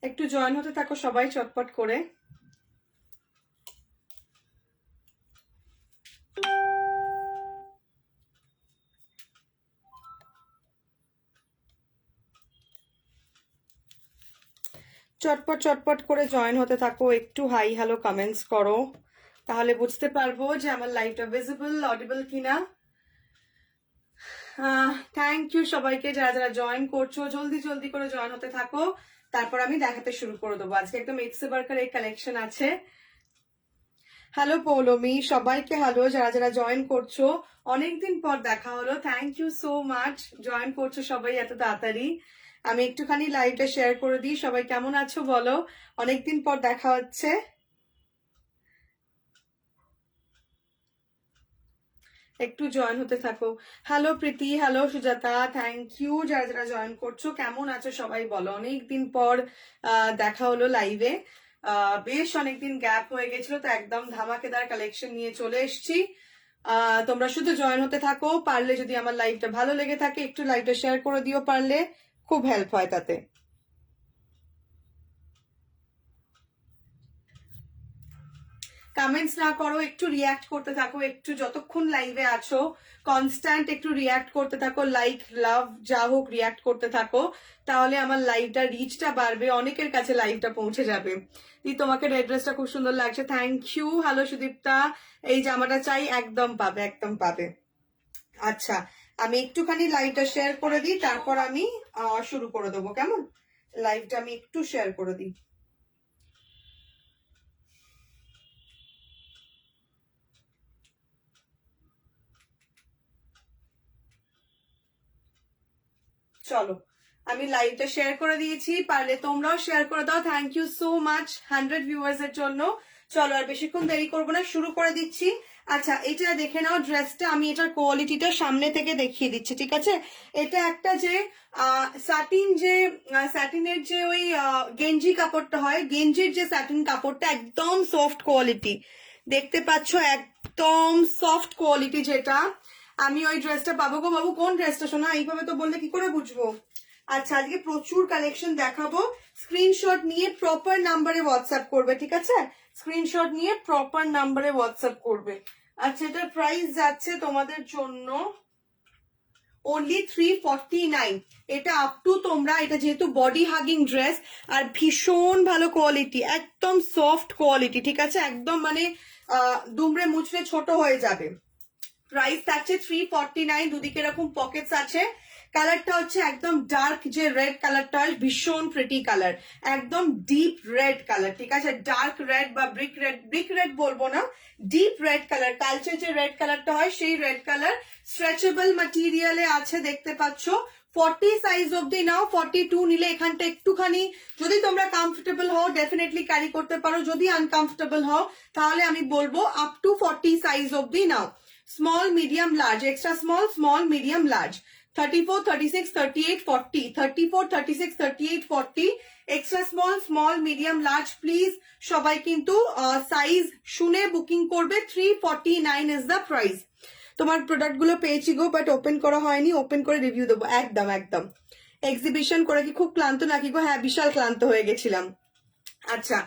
একটু জয়েন হতে থাকো সবাই চটপট করে। চটপট চটপট করে জয়েন হতে থাকো, একটু হাই হ্যালো কমেন্টস করো, তাহলে বুঝতে পারবো যে আমার লাইভটা ভিজিবল অডিবল কিনা। থ্যাংক ইউ সবাইকে যারা যারা জয়েন করছো, জলদি জলদি করে জয়েন হতে থাকো, তারপর আমি দেখাতে শুরু করে দেবো। আজকে একদম এক্সে বার্কার এই কালেকশন আছে। হ্যালো পৌলমি, সবাইকে হ্যালো যারা যারা জয়েন করছো, অনেকদিন পর দেখা হলো, thank you so much join করছো সবাই এত তাড়াতাড়ি। আমি একটুখানি লাইভটা শেয়ার করে দিই, সবাই কেমন আছো বলো, অনেকদিন পর দেখা হচ্ছে। একটু জয়েন হতে থাকো। Hello Preeti, hello Sujata, thank you যারা যারা জয়েন করছো। কেমন আছো সবাই বলো, অনেকদিন পর দেখা হলো লাইভে। বেশ অনেকদিন গ্যাপ হয়ে গেছিল, তো একদম ধামাকেদার কালেকশন নিয়ে চলে এসেছি। তোমরা শুধু জয়েন হতে থাকো, পারলে যদি আমার লাইভটা ভালো লেগে থাকে একটু লাইভটা শেয়ার করে দিও, পারলে খুব হেল্প হয় তাতে। কমেন্টস না করো, একটু রিয়াক্ট করতে থাকো, একটু যতক্ষণ লাইভে আছো কনস্ট্যান্ট একটু রিয়াক্ট করতে থাকো, লাইক লাভ যা হোক রিয়াক্ট করতে থাকো, তাহলে আমার লাইভটা রিচটা বাড়বে, অনেকের কাছে লাইভটা পৌঁছে যাবে। তোমাকে রেড ড্রেসটা খুব সুন্দর লাগছে, থ্যাংক ইউ। হ্যালো সুদীপ্তা, এই জামাটা চাই, একদম পাবে একদম পাবে। আচ্ছা, আমি একটুখানি লাইভটা শেয়ার করে দিই, তারপর আমি শুরু করে দেবো, কেমন? লাইভটা আমি একটু শেয়ার করে দিই। চলো, আমি লাইভটা শেয়ার করে দিয়েছি, পারলে তোমরাও শেয়ার করে দাও। Thank you so much 100 viewers এর জন্য। চলো আর বেশিক্ষণ দেরি করবো না, শুরু করে দিচ্ছি। আচ্ছা, এটা দেখে নাও ড্রেসটা, আমি এটার কোয়ালিটিটা সামনে থেকে দেখিয়ে দিচ্ছি, ঠিক আছে? এটা একটা যে স্যাটিনের যে ওই গেঞ্জি কাপড়টা হয়, গেঞ্জির যে স্যাটিন কাপড়টা একদম সফট কোয়ালিটি, দেখতে পাচ্ছ একদম সফট কোয়ালিটি। যেটা আমি ওই ড্রেসটা পাবো গো বাবু, কোন ড্রেসটা শোনা, এইভাবে তো বললে কি করে বুঝবো? আচ্ছা, আজকে প্রচুর কালেকশন দেখাবো, স্ক্রিনশট নিয়ে প্রপার নাম্বারে হোয়াটসঅ্যাপ করবে, ঠিক আছে? স্ক্রিনশট নিয়ে প্রপার নাম্বারে হোয়াটসঅ্যাপ করবে। আচ্ছা, এটার প্রাইস যাচ্ছে তোমাদের জন্য অনলি 349। এটা আপ টু তোমরা, এটা যেহেতু বডি হাগিং ড্রেস আর ভীষণ ভালো কোয়ালিটি, একদম সফট কোয়ালিটি, ঠিক আছে? একদম মানে দুমড়ে মুচড়ে ছোট হয়ে যাবে। প্রাইস থাকছে 349, দুদিকে এরকম পকেটস আছে। কালারটা হচ্ছে একদম ডার্ক যে রেড কালারটা হয়, ভীষণ প্রিটি কালার, একদম ডিপ রেড কালার, ঠিক আছে? ডার্ক রেড বা ব্রিক রেড বলবো না, ডিপ রেড কালার, কালচার যে রেড কালারটা হয় সেই রেড কালার। স্ট্রেচেবল ম্যাটেরিয়ালে আছে, দেখতে পাচ্ছ। 40 সাইজ অব্দি নাও, 42 নিলে এখানটা একটুখানি যদি তোমরা কমফোর্টেবল হও ডেফিনেটলি ক্যারি করতে পারো, যদি আনকমফোর্টেবল হও তাহলে আমি বলবো আপ টু 40 সাইজ অব্দি নাও। Small medium large, extra small, small medium large, 34, 36, 38, 40, 34, 36, 38, 40, extra small, small medium large. Please সবাই কিন্তু সাইজ শুনে বুকিং করবে। 349 ইজ দ্য প্রাইস। তোমার প্রোডাক্ট গুলো পেয়েছি গো, বাট ওপেন করা হয়নি, ওপেন করে রিভিউ দেবো একদম একদম। এক্সিবিশন করে কি খুব ক্লান্ত নাকি গো? হ্যাঁ, বিশাল ক্লান্ত হয়ে গেছিলাম। আচ্ছা,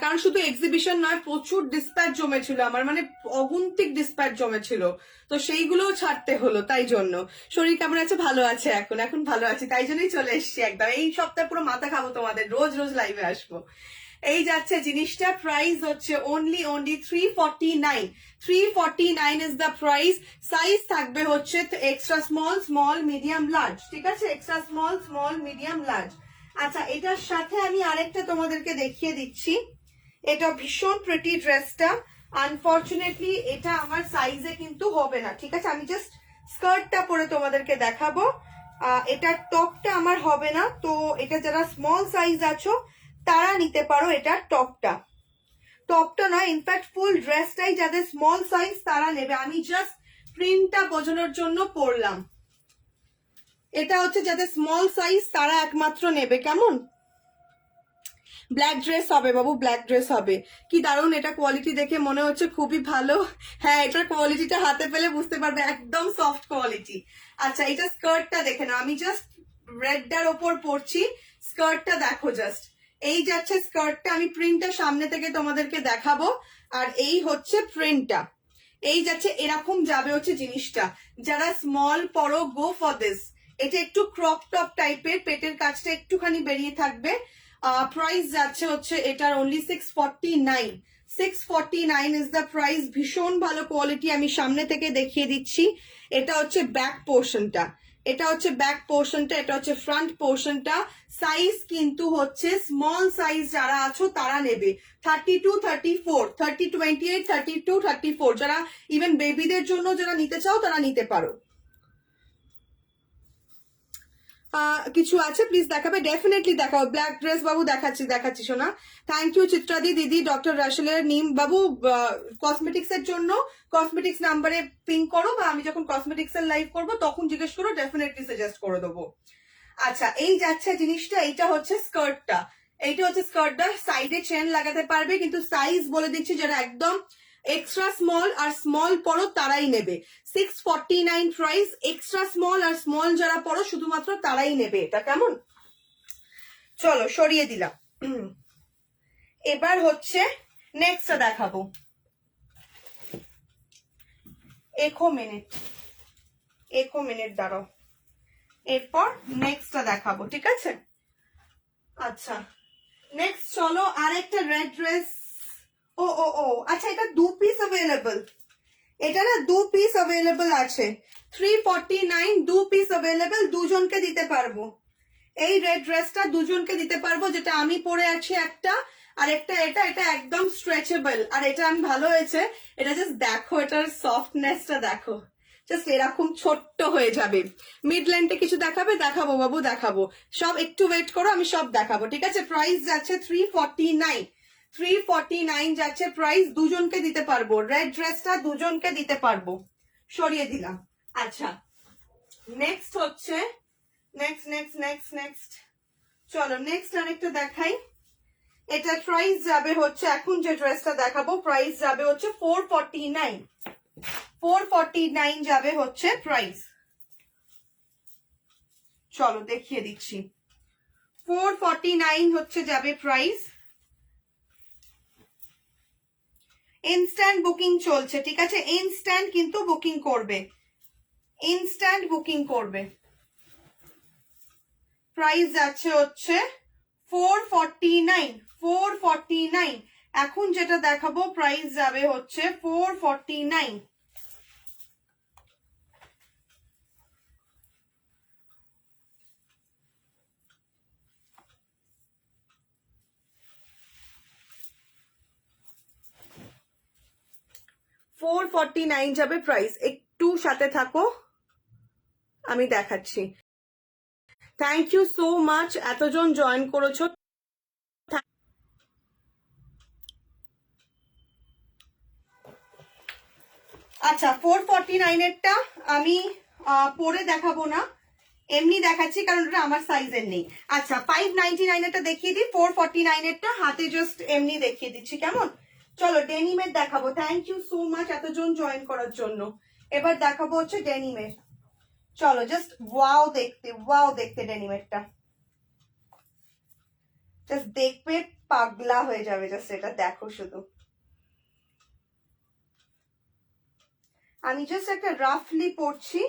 কারণ শুধু এক্সিবিশন নয়, প্রচুর ডিসপ্যাচ জমেছিল আমার, মানে অগুন্তিক ডিসপ্যাচ জমেছিল, তো সেইগুলোও ছাড়তে হলো, তাই জন্য। শরীর কেমন আছে? ভালো আছে, এখন এখন ভালো আছে, তাই জন্যই চলে এসছি একদম। এই সপ্তাহে পুরো মাথা খাবো তোমাদের, রোজ রোজ লাইভে আসবো। এই যাচ্ছে জিনিসটা, প্রাইস হচ্ছে only 349। 349 is the price. Size থাকবে হচ্ছে extra small, small medium large, ঠিক আছে? Extra small, small medium large. আচ্ছা, এটার সাথে আমি আরেকটা তোমাদেরকে দেখিয়ে দিচ্ছি, এটা ভীষণ প্রিটি ড্রেসটা। আনফর্চুনেটলি এটা আমার সাইজে কিন্তু হবে না, ঠিক আছে? আমি জাস্ট স্কার্টটা পরে তোমাদেরকে দেখাবো, এটার টপটা আমার হবে না, তো এটা যারা স্মল সাইজ আছো তারা নিতে পারো এটার টপটা। টপটা নয়, ইনফ্যাক্ট ফুল ড্রেসটাই যাদের স্মল সাইজ তারা নেবে, আমি জাস্ট প্রিন্টটা বোঝানোর জন্য পরলাম। এটা হচ্ছে যাদের স্মল সাইজ তারা একমাত্র নেবে, কেমন? ব্ল্যাক ড্রেস হবে বাবু, ব্ল্যাক ড্রেস হবে। কি দারুণ, এটা কোয়ালিটি দেখে মনে হচ্ছে খুবই ভালো। হ্যাঁ, এটার কোয়ালিটিটা হাতে পেলে বুঝতে পারবে, একদম সফট কোয়ালিটি। আচ্ছা, এটা স্কার্টটা দেখে নাও, আমি জাস্ট রেডটার ওপর পরছি, স্কার্টটা দেখো জাস্ট, এই যাচ্ছে স্কার্টটা, আমি প্রিন্টটা সামনে থেকে তোমাদেরকে দেখাবো, আর এই হচ্ছে প্রিন্টটা। এই যাচ্ছে এরকম যাবে হচ্ছে জিনিসটা, যারা স্মল পরো গো ফর দিস। এটা একটু ক্রপ টপ টাইপের, পেটের কাছটা একটুখানি বেরিয়ে থাকবে। প্রাইস যাচ্ছে হচ্ছে এটার অনলি 649। 649 is the price. ভীষণ ভালো কোয়ালিটি, আমি সামনে থেকে দেখিয়ে দিচ্ছি। এটা হচ্ছে ব্যাক পোর্শনটা, এটা হচ্ছে ব্যাক পোর্শনটা, এটা হচ্ছে ফ্রন্ট পোর্শনটা। সাইজ কিন্তু হচ্ছে স্মল সাইজ যারা আছো তারা নেবে, 32, 34, 30, 28, 32, 34, যারা ইভেন বেবিদের জন্য যারা নিতে চাও তারা নিতে পারো। কিছু আছে প্লিজ দেখাবে, ডেফিনেটলি দেখাও। ব্ল্যাক ড্রেস বাবু দেখাচ্ছি শোনা। থ্যাংক ইউ চিত্রাদি দিদি। ডক্টর রাসেলের নিম বাবু কসমেটিক্স এর জন্য কসমেটিক্স নাম্বারে পিং করো, বা আমি যখন কসমেটিক্স এর লাইভ করবো তখন জিজ্ঞেস করো, ডেফিনেটলি সাজেস্ট করে দেবো। আচ্ছা, এই যাচ্ছে জিনিসটা, এইটা হচ্ছে স্কার্টটা, এইটা হচ্ছে স্কার্টটা। সাইডে চেন লাগাতে পারবে, কিন্তু সাইজ বলে দিচ্ছি যারা একদম এক্সট্রা স্মল আর স্মল পরো তারাই নেবে। 649 প্রাইস। এক্সট্রা স্মল আর স্মল যারা পরো শুধুমাত্র তারাই নেবে এটা। কেমন? চলো সরিয়ে দিলাম। এবার হচ্ছে নেক্সটটা দেখাবো। একো মিনিট দাঁড়াও, এরপর নেক্সটটা দেখাবো, ঠিক আছে? আচ্ছা, নেক্সট চলো আরেকটা রেড ড্রেস। ও ও ও আচ্ছা, এটা 2 পিস অ্যাভেলেবল, এটা না 2 পিস অ্যাভেলেবল আছে। 349 2 পিস অ্যাভেলেবল, দুজনকে দিতে পারবো। এই রেড ড্রেসটা দুজনকে দিতে পারবো, যেটা আমি পরে আছি একটা, আর একটা এটা। এটা একদম স্ট্রেচেবল, আর এটা আমি ভালো হয়েছে। এটা জাস্ট দেখো, এটার সফটনেসটা দেখো, জাস্ট এরকম ছোট্ট হয়ে যাবে। মিড লেন্থে কিছু দেখাবো বাবু, দেখাবো সব। একটু ওয়েট করো, আমি সব দেখাবো, ঠিক আছে? প্রাইস যাচ্ছে 349। 349 যাচ্ছে প্রাইস, দুজনকে দিতে পারবো। রেড ড্রেসটা দুজনকে দিতে পারবো, সরিয়ে দিলাম। আচ্ছা, নেক্সট হচ্ছে নেক্সট চলো নেক্সট আরেকটা দেখাই। এটা প্রাইস যাবে হচ্ছে, এখন যে ড্রেসটা দেখাবো প্রাইস যাবে হচ্ছে 449। 449 যাবে হচ্ছে প্রাইস। চলো দেখিয়ে দিচ্ছি, 449 হচ্ছে যাবে প্রাইস। ইনস্ট্যান্ট বুকিং চলছে, ঠিক আছে? ইনস্ট্যান্ট কিন্তু বুকিং করবে, ইনস্ট্যান্ট বুকিং করবে। প্রাইস যাচ্ছে হচ্ছে 449। 449 এখন যেটা দেখাবো প্রাইস যাবে হচ্ছে 449। $449 যাবে প্রাইস। একটু সাথে থাকো, আমি দেখাচ্ছি। থ্যাংক ইউ সো মাচ, এতজন জয়েন করেছো। আচ্ছা, 449 এরটা আমি পরে দেখাবো না, এমনি দেখাচ্ছি, কারণ ওটা আমার সাইজের নেই। আচ্ছা, 599 এরটা দেখিয়ে দিই, 449 এরটা হাতে জাস্ট এমনি দেখিয়ে দিচ্ছি, কেমন? চলো ডেনিমের দেখাবো। থ্যাংক ইউ সো মাচ এতজন জয়েন করার জন্য। এবার দেখাবো হচ্ছে ডেনিমের। চলো জাস্ট ওয়াও দেখতে ডেনিমেরটা, জাস্ট দেখবে পাগলা হয়ে যাবে। জাস্ট এটা দেখো শুধু, আমি জাস্ট একটা রাফলি পড়ছি।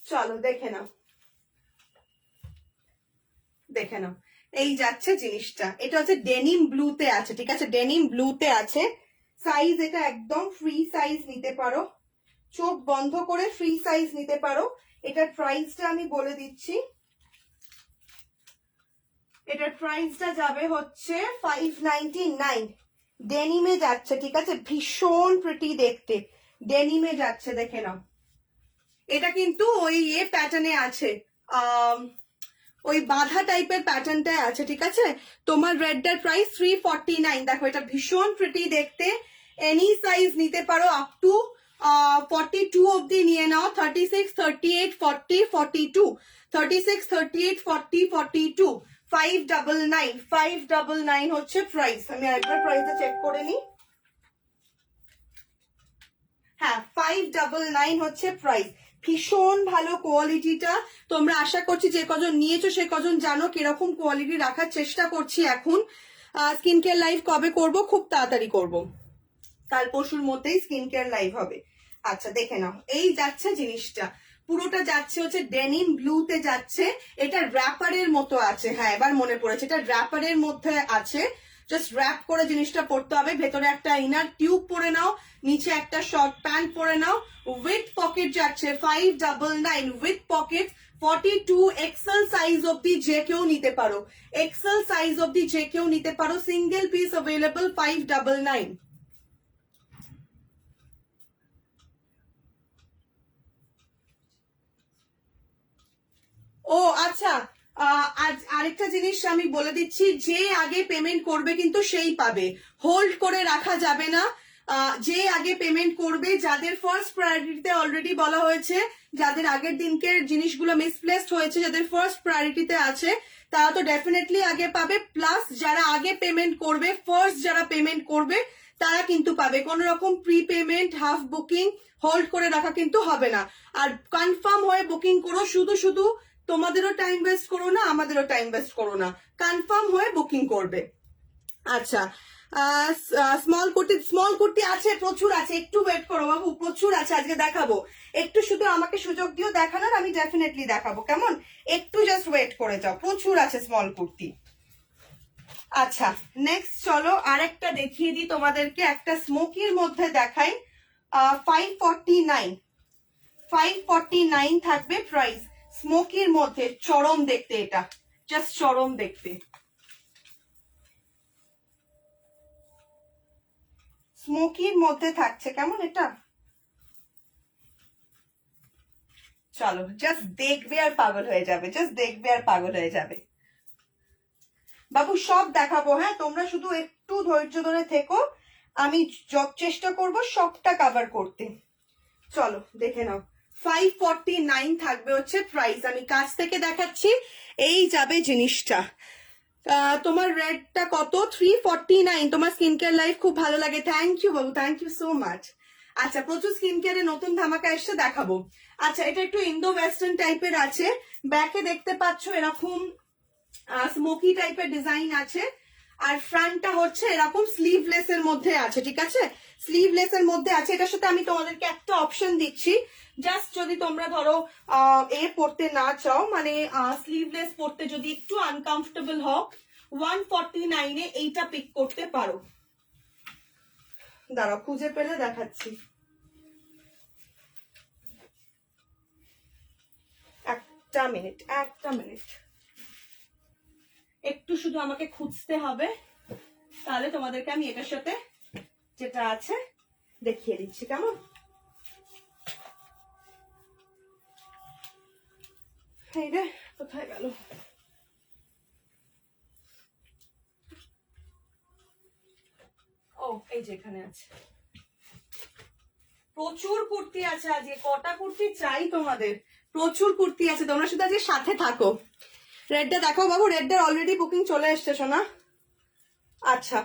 চলো দেখে নাও, এই যাচ্ছে জিনিসটা। এটা হচ্ছে ডেনিম ব্লুতে আছে, ঠিক আছে? ডেনিম ব্লুতে আছে। সাইজ এটা একদম ফ্রি সাইজ নিতে পারো, চোখ বন্ধ করে ফ্রি সাইজ নিতে পারো। এটার প্রাইসটা আমি বলে দিচ্ছি, এটার প্রাইসটা যাবে হচ্ছে 599। ডেনিমে যাচ্ছে, ঠিক আছে? ভীষণ প্রিটি দেখতে, ডেনিমে যাচ্ছে, দেখে নাও। এটা কিন্তু ওই প্যাটার্নে আছে, ওই বাঁধা টাইপের প্যাটার্নটাই আছে, ঠিক আছে? তোমার রেডটার প্রাইস 349। দেখো এটা ভীষণ প্রিটি দেখতে, এনি সাইজ নিতে পারো, আপ টু 42 অব্দি নিয়ে নাও। 36, 38, 40, 42, 36, 38, 40, 42, 599। 599 হচ্ছে প্রাইস। আমি আরেকবার প্রাইসটা চেক করে নিই। হ্যাঁ, 599 হচ্ছে প্রাইস। ভীষণ ভালো কোয়ালিটিটা। তোমরা আশা করছি যে কজন নিয়েছো সে কজন জানো কিরকম কোয়ালিটি রাখার চেষ্টা করছি এখন। স্কিন কেয়ার লাইভ কবে করব? খুব তাড়াতাড়ি করব, কাল পরশুর মধ্যেই স্কিন কেয়ার লাইভ হবে। আচ্ছা দেখে নাও, এই যাচ্ছে জিনিসটা, পুরোটা যাচ্ছে হচ্ছে ডেনিম ব্লুতে যাচ্ছে। এটা র্যাপারের মতো আছে, হ্যাঁ এবার মনে পড়েছে, এটা র্যাপারের মধ্যে আছে। জাস্ট র্যাপ করে জিনিসটা পরতে হবে। ভেতরে একটা ইনার টিউব পরে নাও, নিচে একটা শর্ট প্যান্ট পরে নাও। উইথ পকেট যাচ্ছে 599 উইথ পকেট। 42 এক্সেল সাইজ অব্দি যে কেউ নিতে পারো, এক্সেল সাইজ অব্দি যে কেউ নিতে পারো। Single piece available 599। ও আচ্ছা, আরেকটা জিনিস আমি বলে দিচ্ছি, যে আগে পেমেন্ট করবে কিন্তু সেই পাবে, হোল্ড করে রাখা যাবে না। যে আগে পেমেন্ট করবে, যাদের ফার্স্ট প্রায়োরিটিতে অলরেডি বলা হয়েছে, যাদের আগের দিনকে জিনিসগুলো মিসপ্লেসড হয়েছে, যাদের ফার্স্ট প্রায়োরিটিতে আছে তারা তো ডেফিনেটলি আগে পাবে। প্লাস যারা আগে পেমেন্ট করবে, ফার্স্ট যারা পেমেন্ট করবে তারা কিন্তু পাবে। কোন রকম pre payment, half booking, hold করে রাখা কিন্তু হবে না। আর কনফার্ম হয়ে বুকিং করো, শুধু শুধু তোমাদেরও টাইম ওয়েস্ট করো না, আমাদেরও টাইম ওয়েস্ট করো না, কনফার্ম হয়ে বুকিং করবে। আচ্ছা, স্মল কুর্তি আছে, প্রচুর আছে, একটু ওয়েট করো বাবু, প্রচুর আছে, আজকে দেখাবো। একটু শুধু আমাকে সুযোগ দিও দেখানোর, আমি ডেফিনেটলি দেখাবো, কেমন? একটু জাস্ট ওয়েট করে যাও, প্রচুর আছে স্মল কুর্তি। আচ্ছা নেক্সট চলো আরেকটা দেখিয়ে দিই তোমাদেরকে, একটা স্মোকির মধ্যে দেখাই। 549 549 থাকবে প্রাইস। স্মোকির মধ্যে চরম দেখতে, এটা জাস্ট চরম দেখতে। স্মোকির মধ্যে থাকছে, কেমন এটা? চলো জাস্ট দেখবে আর পাগল হয়ে যাবে, জাস্ট দেখবে আর পাগল হয়ে যাবে বাবু। সব দেখাবো, হ্যাঁ তোমরা শুধু একটু ধৈর্য ধরে থেকো, আমি চেষ্টা করব সবটা কভার করতে। চলো দেখে নাও, 549 থাকবে হচ্ছে প্রাইস। আমি কাছ থেকে দেখাচ্ছি, এই যাবে জিনিসটা। তোমার রেডটা কত? 349। তোমার স্কিন কেয়ার লাইফ খুব ভালো লাগে, thank you Babu, thank you so much. আচ্ছা প্রচুর স্কিন কেয়ারে নতুন ধামাকা এসে দেখাবো। আচ্ছা এটা একটু ইন্দো ওয়েস্টার্ন টাইপের আছে, ব্যাকে দেখতে পাচ্ছ এরকম স্মোকি টাইপের ডিজাইন আছে। আর ফ্রন্টটা হচ্ছে এরকম স্লিভলেস এর মধ্যে আছে, ঠিক আছে, স্লিভলেস এর মধ্যে আছে। এটার সাথে আমি তোমাদেরকে একটা অপশন দিচ্ছি, জাস্ট যদি তোমরা ধরো পড়তে না চাও, মানে স্লিভলেস পড়তে যদি একটু আনকমফোর্টেবল হও, 149 এইটা পিক করতে পারো। দাঁড়াও খুঁজে পেলে দেখাচ্ছি, একটা মিনিট একটু শুধু আমাকে খুঁজতে হবে, তাহলে তোমাদেরকে আমি এটার সাথে যেটা আছে দেখিয়ে দিচ্ছি, কেমন? এই রে কোথায় গেল? ও এই যে এখানে আছে। প্রচুর কুর্তি আছে আজকে, কটা কুর্তি চাই তোমাদের? প্রচুর কুর্তি আছে, তোমরা শুধু আজকে সাথে থাকো। রেডটা দেখো বাবু, রেডটার অলরেডি বুকিং চলে এসছে সোনা। আচ্ছা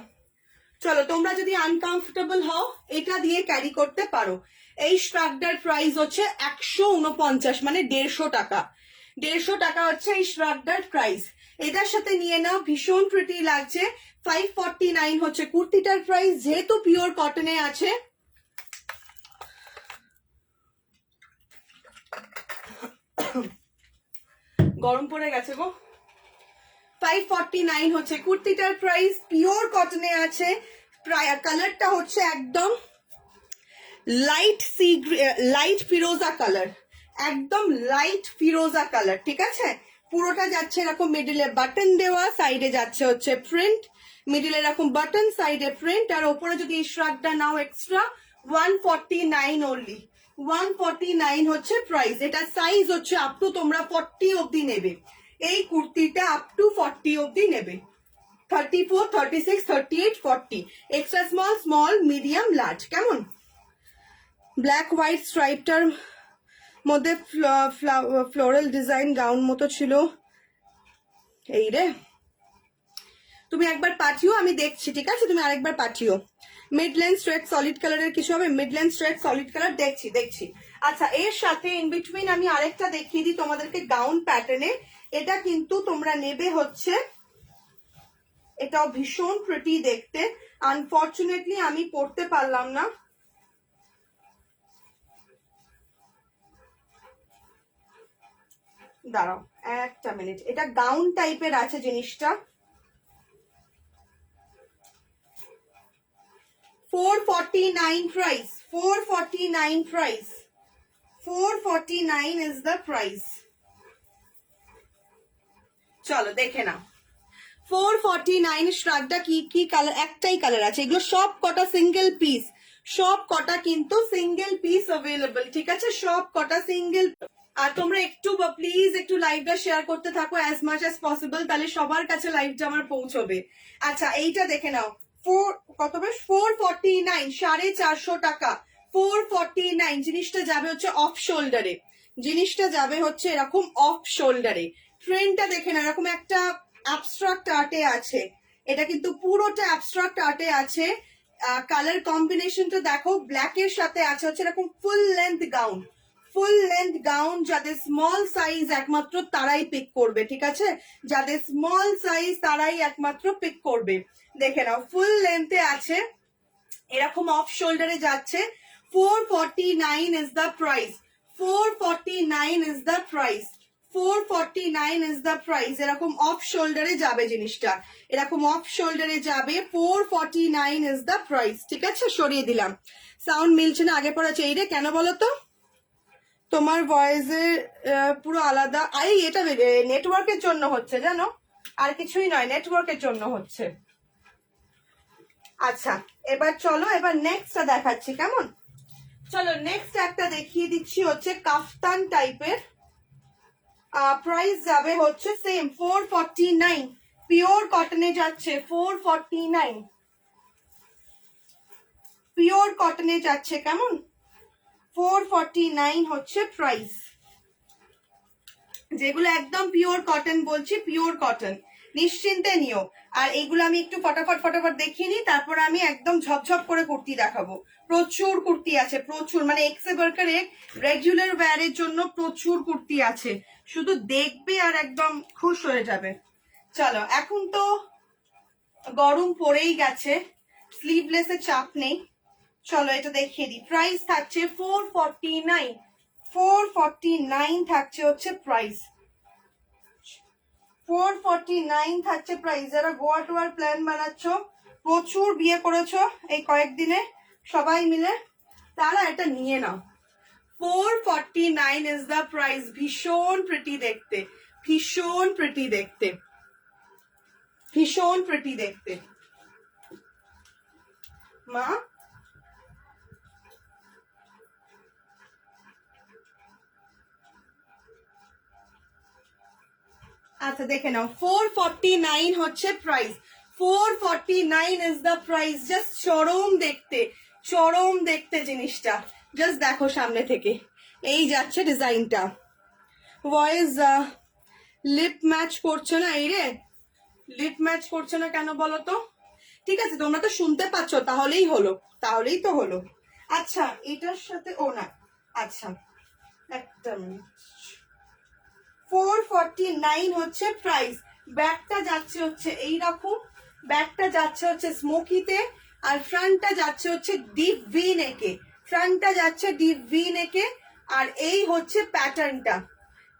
চলো, তোমরা যদি আনকমফোর্টেবল হও এটা দিয়ে ক্যারি করতে পারো। এই শ্রাগটার প্রাইস হচ্ছে 149, মানে 150 টাকা। 150 টাকা হচ্ছে এই শ্রাগটার প্রাইস। এটার সাথে নিয়ে নাও, ভীষণ প্রিটি লাগছে। 549 হচ্ছে কুর্তিটার প্রাইস, যেহেতু পিওর কটনে আছে। গরম পড়ে গেছে গো। 549 হচ্ছে কুর্তিটার প্রাইস, পিওর কটনে আছে। কালারটা হচ্ছে একদম লাইট ফিরোজা কালার, একদম লাইট ফিরোজা কালার, ঠিক আছে। পুরোটা যাচ্ছে এরকম মিডিলে বাটন দেওয়া, সাইডে যাচ্ছে হচ্ছে প্রিন্ট, মিডিলে এরকম বাটন, সাইডে প্রিন্ট, আর ওপরে যদি এই শ্রাগটা নাও এক্সট্রা 149 অনলি। 149 হচ্ছে প্রাইস। এটা সাইজ হচ্ছে আপ টু তোমরা 40 অব্দি নেবে, এই কুর্তিটা আপ টু 40 অব্দি নেবে। 34, 36, 38, 40, extra small, small, medium, large, কেমন? ব্ল্যাক হোয়াইট স্ট্রাইপটার মধ্যে ফ্লোরাল ডিজাইন গাউন মতো ছিল। এই রে, তুমি একবার পাঠিও, আমি দেখছি, ঠিক আছে, তুমি আরেকবার পাঠিও। মিড লেন্থ স্ট্রেট সলিড কালারের কিছু হবে, mid length straight solid colour, দেখছি। আচ্ছা, এর সাথে ইন বিটুইন আমি আরেকটা দেখিয়ে দিই তোমাদেরকে গাউন প্যাটার্নে। এটা কিন্তু তোমরা নেবে হচ্ছে, এটাও ভীষণ প্রিটি দেখতে। আনফর্চুনেটলি আমি পরতে পারলাম না, দাঁড়াও একটা মিনিট। এটা গাউন টাইপের আছে জিনিসটা। 449 price, 449 price, 449 is the price. চলো দেখে নাও 449 শ্রাগটা কি কি কালার, একটাই কালার আছে, এগুলো সব কটা সিঙ্গেল পিস, সব কটা কিন্তু সিঙ্গেল পিস অ্যাভেলেবল, ঠিক আছে, সব কটা সিঙ্গেল। আর তোমরা একটু প্লিজ একটু লাইভটা শেয়ার করতে থাকো অ্যাজ মাচ অ্যাজ পসিবল, তাহলে সবার কাছে লাইভটা আমার পৌঁছবে। আচ্ছা এইটা দেখে নাও, কত বেশ 449, 450 টাকা, 449। জিনিসটা যাবে হচ্ছে অফ শোল্ডারে, জিনিসটা যাবে হচ্ছে এরকম অফ শোল্ডারে। ট্রেন্ডটা দেখে না, এরকম একটা অ্যাবস্ট্রাক্ট আর্টে আছে, এটা কিন্তু পুরোটা অ্যাবস্ট্রাক্ট আর্টে আছে। কালার কম্বিনেশনটা দেখো, ব্ল্যাকের সাথে আছে হচ্ছে এরকম full length gown, full length gown. যাদের স্মল সাইজ একমাত্র তারাই পিক করবে, ঠিক আছে, যাদের স্মল সাইজ তারাই একমাত্র পিক করবে। দেখে নাও ফুল লেন্থে আছে, এরকম অফ শোল্ডারে যাচ্ছে। 449 is the price, 449 is the price, 449 is the price. এরকম অফ শোল্ডারে যাবে জিনিসটা, এরকম অফ শোল্ডারে যাবে, 449 ইজ দ্য প্রাইস, ঠিক আছে। সরিয়ে দিলাম, সাউন্ড মিলছে না আগে পড়া চেয়ে, কেন বলো তো, তোমার ভয়েসের পুরো আলাদা। এটা নেটওয়ার্কের জন্য হচ্ছে জানো, আর কিছুই নয়, নেটওয়ার্কের জন্য হচ্ছে। আচ্ছা এবার চলো, এবার নেক্সটটা দেখাচ্ছি, কেমন, চলো নেক্সট একটা দেখিয়ে দিচ্ছি, হচ্ছে কাফতান টাইপের। প্রাইস যাবে হচ্ছে সেম 449, পিওর কটনে যাচ্ছে 449, পিওর কটনে যাচ্ছে, কেমন, 449 হচ্ছে প্রাইস। যেগুলো একদম পিওর কটন বলছি, পিওর কটন, নিশ্চিন্তে নিও। আর এইগুলো আমি একটু ফটাফট ফটাফট দেখিয়ে নিই, তারপর আমি একদম ঝপঝপ করে কুর্তি দেখাবো। প্রচুর কুর্তি আছে, প্রচুর, মানে এক্সে ওয়ার্কারে রেগুলার ওয়্যারের জন্য প্রচুর কুর্তি আছে, শুধু দেখবে আর একদম খুশ হয়ে যাবে। চলো এখন তো গরম পড়েই গেছে, স্লিভলেসের চাপ নেই, চলো এটা দেখিয়ে দিই। প্রাইস থাকছে 449, 449 থাকছে হচ্ছে প্রাইস, 449 থাকছে প্রাইস। যারা গোয়া টোয়ার প্ল্যান বানাচ্ছ, প্রচুর বিয়ে করেছো এই কয়েকদিনে সবাই মিলে, তারা এটা নিয়ে নাও। 449 ইজ দ্য প্রাইস। ভীষণ প্রিটি দেখতে, ভীষণ প্রিটি দেখতে, ভীষণ প্রিটি দেখতে। মা আচ্ছা দেখে নাও, 449 হচ্ছে price, 449 is the price. Just চরম দেখতে, চরম দেখতে জিনিসটা, জাস্ট দেখো সামনে থেকে, এই যাচ্ছে ডিজাইনটা। ভয়েস লিপ ম্যাচ করছে না, এই রে লিপ ম্যাচ করছে না কেন বলো তো, ঠিক আছে তোমরা তো শুনতে পাচ্ছ, তাহলেই হলো, তাহলেই তো হলো। আচ্ছা এটার সাথে ও না, আচ্ছা একটা মিনিট, 449 হচ্ছে প্রাইস। ব্যাকটা যাচ্ছে হচ্ছে এইরকম, ব্যাকটা যাচ্ছে হচ্ছে স্মোকিতে, আর ফ্রন্টটা যাচ্ছে হচ্ছে ডিপ ভি নেকে, ফ্রন্টটা যাচ্ছে ডিপ ভি নেকে। আর এই হচ্ছে প্যাটার্নটা,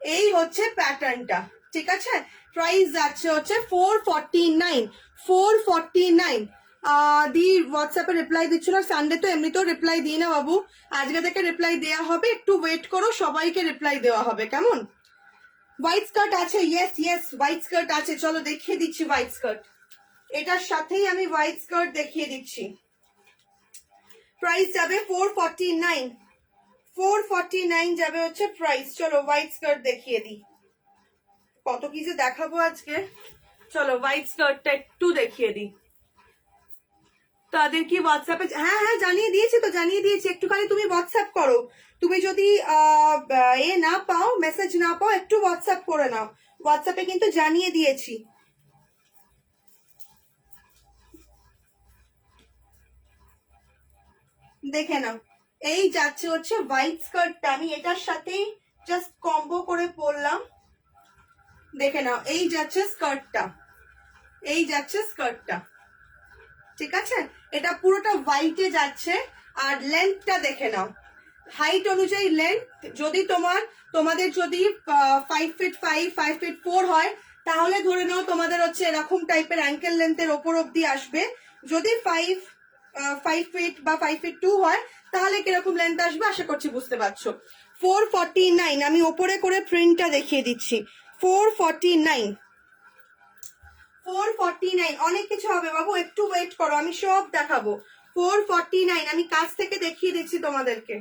এই হচ্ছে প্যাটার্নটা, ঠিক আছে। প্রাইস যাচ্ছে হচ্ছে 449, 449। দি হোয়াটসঅ্যাপে রিপ্লাই দিচ্ছ না, সানডে তো এমনিতেও রিপ্লাই দিই না বাবু, আজকে থেকে রিপ্লাই দেওয়া হবে, একটু ওয়েট করো, সবাইকে রিপ্লাই দেওয়া হবে, কেমন। হোয়াইট স্কার্ট আছে, ইয়েস ইয়েস হোয়াইট স্কার্ট আছে, চলো দেখিয়ে দিচ্ছি হোয়াইট স্কার্ট, এটার সাথেই আমি হোয়াইট স্কার্ট দেখিয়ে দিচ্ছি। প্রাইস যাবে 449, 449 যাবে হচ্ছে প্রাইস। চলো হোয়াইট স্কার্ট দেখিয়ে দিই, কত কি যে দেখাবো আজকে। চলো হোয়াইট স্কার্টটা একটু দেখিয়ে দিই। তাদের কি হোয়াটসঅ্যাপে, হ্যাঁ হ্যাঁ জানিয়ে দিয়েছি তো, জানিয়ে দিয়েছি, একটুখানি তুমি হোয়াটসঅ্যাপ করো, তুমি যদি এ না পাও, মেসেজ না পাও, একটু হোয়াটসঅ্যাপ করে নাও, হোয়াটসঅ্যাপে কিন্তু জানিয়ে দিয়েছি। দেখে নাও এই যাচ্ছে হচ্ছে হোয়াইট স্কার্টটা, আমি এটার সাথেই জাস্ট কম্বো করে পরলাম, দেখে নাও। এই যাচ্ছে স্কার্টটা, এই যাচ্ছে স্কার্টটা, ঠিক আছে? এটা পুরোটা হোয়াইটে যাচ্ছে। আর লেন্থটা দেখে নাও, হাইট অনুযায়ী লেন্থ, যদি তোমাদের যদি 5'5" 5'4" হয়, তাহলে ধরে নাও তোমাদের হচ্ছে এরকম টাইপের অ্যাঙ্কেল লেন্থের ওপর অব্দি আসবে। যদি 5 ফিট বা 5'2" হয়, তাহলে কিরকম লেন্থ আসবে আশা করছি বুঝতে পারছো। 449, আমি ওপরে করে প্রিন্টটা দেখিয়ে দিচ্ছি। 449, 449। অনেক কিছু হবে বাবু, একটু ওয়েট করো, আমি সব দেখাবো। 449, আমি কাছ থেকে দেখিয়ে দিচ্ছি তোমাদেরকে।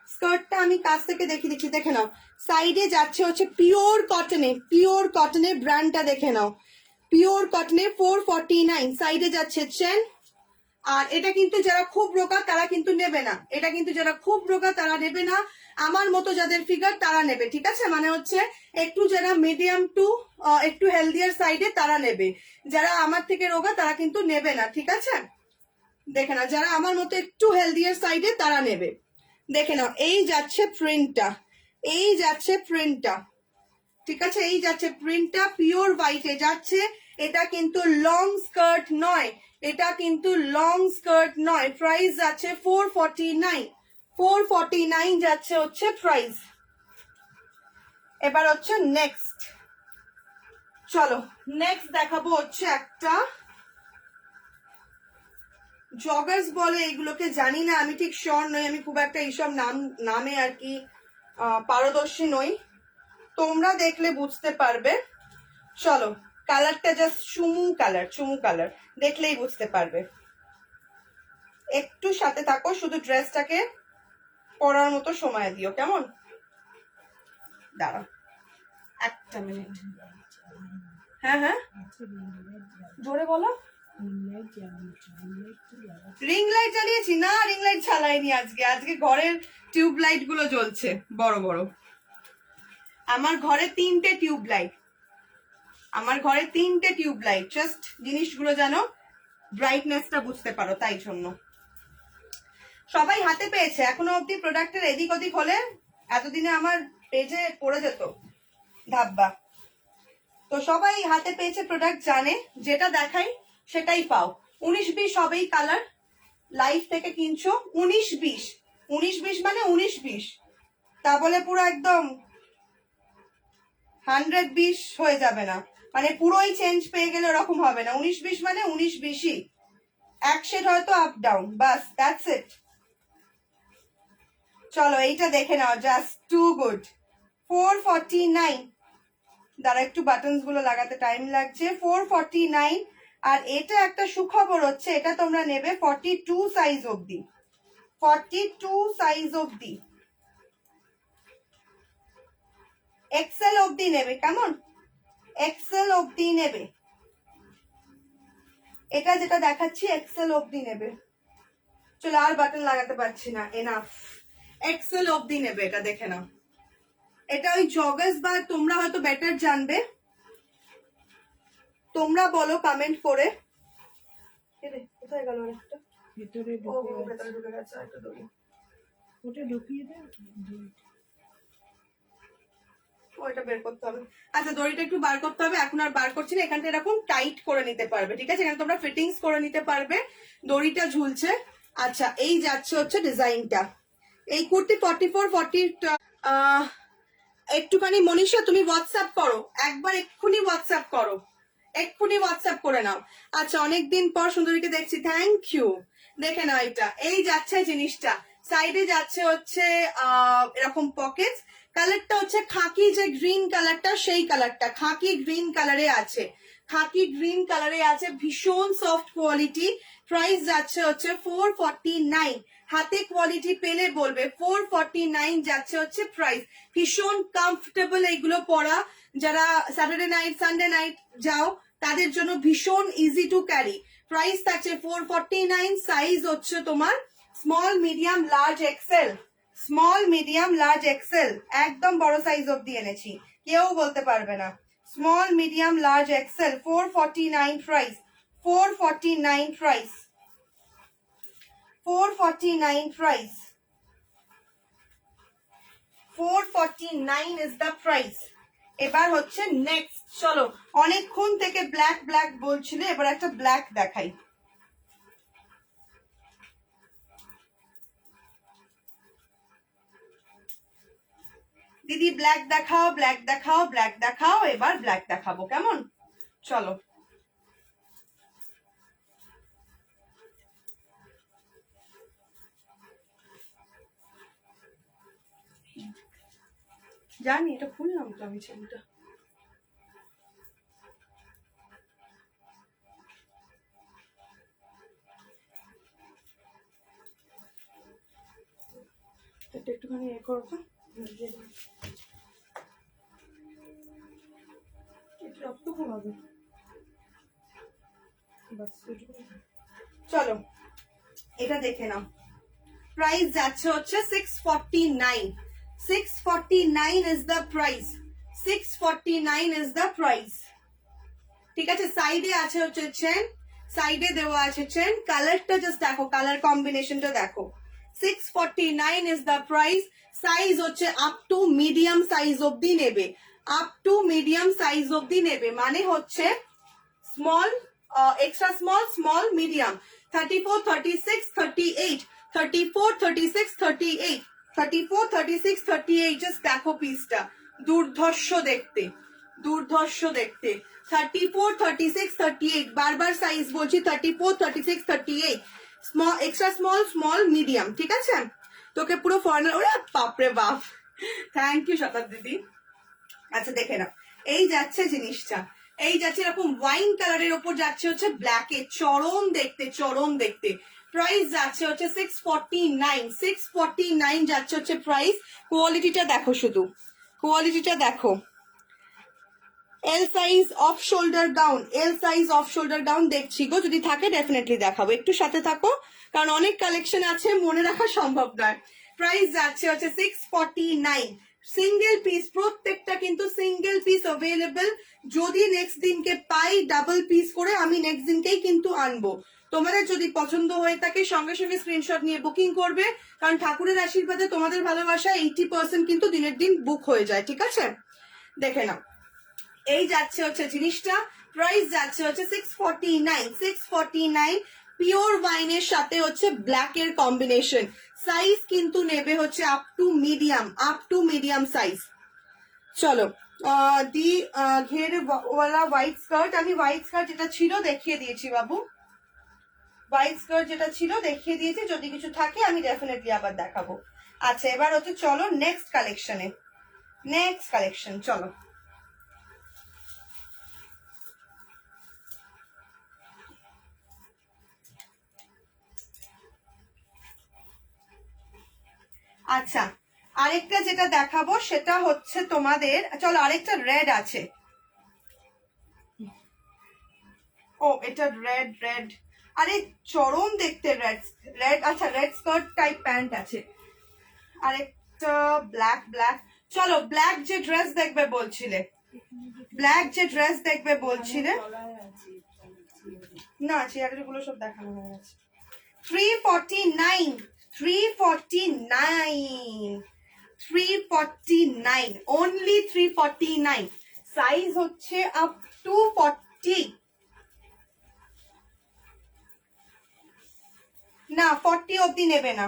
স্কার্টটা আমি কাছ থেকে দেখিয়ে দিচ্ছি, দেখে নাও। সাইডে যাচ্ছে হচ্ছে পিওর কটনে, পিওর কটনের ব্র্যান্ডটা দেখে নাও, পিওর কটনে 449। সাইডে যাচ্ছে চেন। আর এটা কিন্তু যারা খুব রোগা তারা কিন্তু নেবে না, এটা কিন্তু যারা খুব রোগা তারা নেবে না, আমার মতো যাদের ফিগার তারা নেবে, ঠিক আছে? মানে হচ্ছে একটু যারা মিডিয়াম টু একটু হেলদিয়ার সাইডে তারা নেবে, যারা আমার থেকে রোগা তারা কিন্তু নেবে না, ঠিক আছে? দেখে নাও, যারা আমার মতো একটু হেলদিয়ার সাইডে তারা নেবে। দেখে নাও, এই যাচ্ছে প্রিন্টটা, এই যাচ্ছে প্রিন্টটা, ঠিক আছে? এই যাচ্ছে প্রিন্টটা, পিওর হোয়াইটে যাচ্ছে। এটা কিন্তু লং স্কার্ট নয়, এটা কিন্তু লং স্কার্ট নয়। প্রাইস যাচ্ছে 449, 449 যাচ্ছে হচ্ছে প্রাইস। এবার হচ্ছে নেক্সট, চলো নেক্সট দেখাবো হচ্ছে একটা জগার্স বলে এগুলোকে, জানি না, আমি ঠিক শিওর নই, আমি খুব একটা এইসব নামে আর কি পারদর্শী নই, তোমরা দেখলে বুঝতে পারবে। চলো, কালারটা জাস্ট চুমু কালার, চুমু কালার, দেখলেই বুঝতে পারবে। একটু সাথে থাকো, শুধু ড্রেসটাকে পরার মতো সময় দিও, কেমন? দাঁড়াও একটা মিনিট। হ্যাঁ হ্যাঁ, জোরে বলো। রিং লাইট জ্বালিয়েছি? না, রিং লাইট চালাইনি আজকে, আজকে ঘরের টিউব লাইট গুলো জ্বলছে বড় বড়। আমার ঘরে 3টে টিউব লাইট, আমার ঘরে 3টে টিউব লাইট, জাস্ট জিনিসগুলো যেন ব্রাইটনেসটা বুঝতে পারো, তাই জন্য। সবাই হাতে পেয়েছে, এখনো অব্দি প্রোডাক্টের এদিক ওদিক হলে এতদিনে আমার পেজে পড়ে যেত ধাব্বা। তো সবাই হাতে পেয়েছে, প্রোডাক্ট জানে, যেটা দেখাই সেটাই পাও। 19-20 হবেই কালার, লাইফ থেকে কিনছো 19-20, 19-20 মানে 19-20, তা বলে পুরো একদম 100-20 হয়ে যাবে না, মানে পুরোই চেঞ্জ পেয়ে গেলে ওরকম হবে না। 19-20 মানে 19-20ই, এক শেড হয়তো up down, bus, that's it. চলো এইটা দেখে নাও, জাস্ট টু গুড। 449, দ্বারা একটু বাটনস গুলো লাগাতে টাইম লাগছে। 449। আর এটা একটা সুখবর হচ্ছে, এটা তোমরা নেবে 42 সাইজ অবধি, 42 সাইজ অবধি, এক্সেল অবধি নেবে, কেমন? এক্সেল অবধি নেবে, এটা যেটা দেখাচ্ছি এক্সেল অবধি নেবে। চলো, আর বাটন লাগাতে পারছি না, এনাফ। এক্সেল অবধি নেবে, এটা দেখে নাও। এটা ওই জগার্স বা তোমরা হয়তো বেটার জানবে, তোমরা বলো কমেন্ট করে। কোথায় গেল একটা? ভেতরে ঢুকে গেছে, একটা দড়ি ওটা ঢুকিয়ে দে, ওইটা বের করতে হবে। আচ্ছা, দড়িটা একটু বার করতে হবে, এখন আর বার করছি না। এখানটা এরকম টাইট করে নিতে পারবে, ঠিক আছে? এখানে তোমরা ফিটিংস করে নিতে পারবে, দড়িটা ঝুলছে। আচ্ছা, এই যাচ্ছে হচ্ছে ডিজাইনটা। এই কুর্তি 44-40। একটুখানি মনীষা তুমি হোয়াটসঅ্যাপ করো, একবার এক্ষুনি হোয়াটসঅ্যাপ করো, এক্ষুনি হোয়াটসঅ্যাপ করে নাও। আচ্ছা, অনেকদিন পর সুন্দরীকে দেখছি, থ্যাংক ইউ। দেখে নাও, এটা এই যাচ্ছে জিনিসটা, সাইডে যাচ্ছে হচ্ছে এরকম পকেটস। কালারটা হচ্ছে খাকি, যে গ্রিন কালারটা সেই কালারটা খাকি গ্রিন কালারে আছে, খাকি গ্রিন কালারে আছে, ভীষণ সফট কোয়ালিটি। প্রাইস যাচ্ছে হচ্ছে 449, হাতে কোয়ালিটি পেলে বলবে। 449 যাচ্ছে হচ্ছে প্রাইস, ভীষণ কমফোর্টেবল এইগুলো পরা, যারা স্যাটারডে নাইট সানডে নাইট যাও তাদের জন্য ভীষণ ইজি টু ক্যারি। প্রাইস থাকছে 449, সাইজ হচ্ছে তোমার small medium large Excel, small medium large Excel, একদম বড় সাইজ অব্দি এনেছি, কেউ বলতে পারবে না। Small medium large Excel, 449 price, 449 price, 449 price. 449 is the price. এবার হচ্ছে নেক্সট, চলো অনেকক্ষণ থেকে ব্ল্যাক ব্ল্যাক বলছিলে, এবার একটা ব্ল্যাক দেখাই। দিদি ব্ল্যাক দেখাও, ব্ল্যাক দেখাও, ব্ল্যাক দেখাও, এবার ব্ল্যাক দেখাবো, কেমন? চলো জানি এটা খুললাম তো আমি চেনটা। এটা একটুখানি এ করো তো, হবে। চলো এটা দেখে নাও, প্রাইস যাচ্ছে হচ্ছে 649। 649 is the price. 649 is the price. ঠিক আছে, সাইডে আছে হচ্ছে চেন, সাইডে দেওয়া আছে চেন, কালারটা জাস্ট দেখো, কালার কম্বিনেশনটা দেখো। 649 ইজ দ্য প্রাইস। সাইজ হচ্ছে আপ টু মিডিয়াম সাইজ অবধি নেবে, আপ টু মিডিয়াম সাইজ অবধি নেবে, মানে হচ্ছে small, extra small, small, medium, 34, 36, 38, 34, 36, 38, 34, 36, 38। Just দেখো পিসটা, দুর্ধর্ষ দেখতে, দুর্ধর্ষ দেখতে। 34, 36, 38, বারবার সাইজ বলছি, 34, 36, 38, small, extra small, small, medium. ঠিক আছে, তোকে পুরো ফরেনার, ওরে বাপরে বাপ, থ্যাংক ইউ শতাব্দী দিদি। আচ্ছা দেখে নাও, এই যাচ্ছে জিনিসটা, এই যাচ্ছে এরকম ওয়াইন কালারের ওপর যাচ্ছে হচ্ছে ব্ল্যাকে, চরম দেখতে, চরম দেখতে। প্রাইস যাচ্ছে হচ্ছে 649। 649 যাচ্ছে হচ্ছে প্রাইস। কোয়ালিটিটা দেখো, শুধু কোয়ালিটিটা দেখো। L size off shoulder gown, L size off shoulder gown দেখছি গো, যদি থাকে ডেফিনেটলি দেখাবো, একটু সাথে থাকো কারণ অনেক কালেকশন আছে, মনে রাখা সম্ভব নয়। প্রাইস যাচ্ছে হচ্ছে 649। সিঙ্গেল পিস, প্রত্যেকটা কিন্তু সিঙ্গেল পিস অ্যাভেলেবল। যদি নেক্সট দিনকে পাই ডাবল পিস করে, আমি নেক্সট দিনকেই কিন্তু আনবো। তোমাদের যদি পছন্দ হয়ে থাকে সঙ্গে সঙ্গে স্ক্রিনশট নিয়ে বুকিং করবে, কারণ ঠাকুরের আশীর্বাদে তোমাদের ভালোবাসা 80% কিন্তু দিনের দিন বুক হয়ে যায়। ঠিক আছে, দেখে নাও, এই যাচ্ছে হচ্ছে জিনিসটা, প্রাইস যাচ্ছে হচ্ছে 649। 649 পিওর ওয়াইনের সাথে হচ্ছে ব্ল্যাক এর কম্বিনেশন। সাইজ কিন্তু নেবে হচ্ছে up to medium, up to medium size. চলো দি ঘের ওয়ালা হোয়াইট স্কার্ট, আমি হোয়াইট স্কার্ট যেটা ছিল দেখিয়ে দিয়েছি বাবু, হোয়াইট স্কার্ট যেটা ছিল দেখিয়ে দিয়েছি, যদি কিছু থাকে আমি ডেফিনেটলি আবার দেখাবো। আচ্ছা এবার হচ্ছে চলো নেক্সট কালেকশনে, নেক্সট কালেকশন চলো। আচ্ছা আরেকটা যেটা দেখাবো সেটা হচ্ছে তোমাদের, চলো আরেকটা রেড আছে, ও এটা রেড, রেড, আরে চরম দেখতে রেড, রেড। আচ্ছা রেড স্কার্ট টাইপ প্যান্ট আছে, আরেকটা ব্ল্যাক, ব্ল্যাক। চলো ব্ল্যাক যে ড্রেস দেখবে বলছিলে, ব্ল্যাক যে ড্রেস দেখবে বলছিলে, না চেয়ারের গুলো সব দেখানো হয়ে গেছে। 349, 349, 349, only 349। সাইজ হচ্ছে আপ টু 40, না 40 অবধি নেবে না,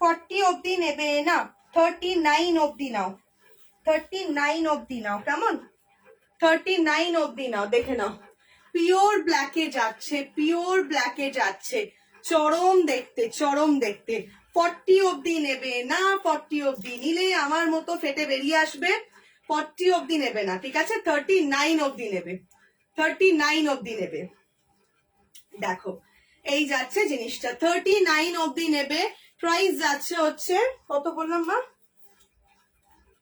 40 অবধি নেবে না, 39 অবধি নাও, 39 অবধি নাও, কেমন? 39 অবধি নাও, দেখে নাও, পিওর ব্ল্যাকে যাচ্ছে, পিওর ব্ল্যাকে যাচ্ছে, চরম দেখতে, চরম দেখতে। 40 অবধি নেবে না, 40 অবধি নিলে আমার মতো ফেটে বেরিয়ে আসবে, 40 অবধি নেবে না, ঠিক আছে? 39 অবধি নেবে, 39 অবধি নেবে। দেখো এই যাচ্ছে জিনিসটা, 39 অবধি নেবে। প্রাইস যাচ্ছে হচ্ছে কত বললাম মা?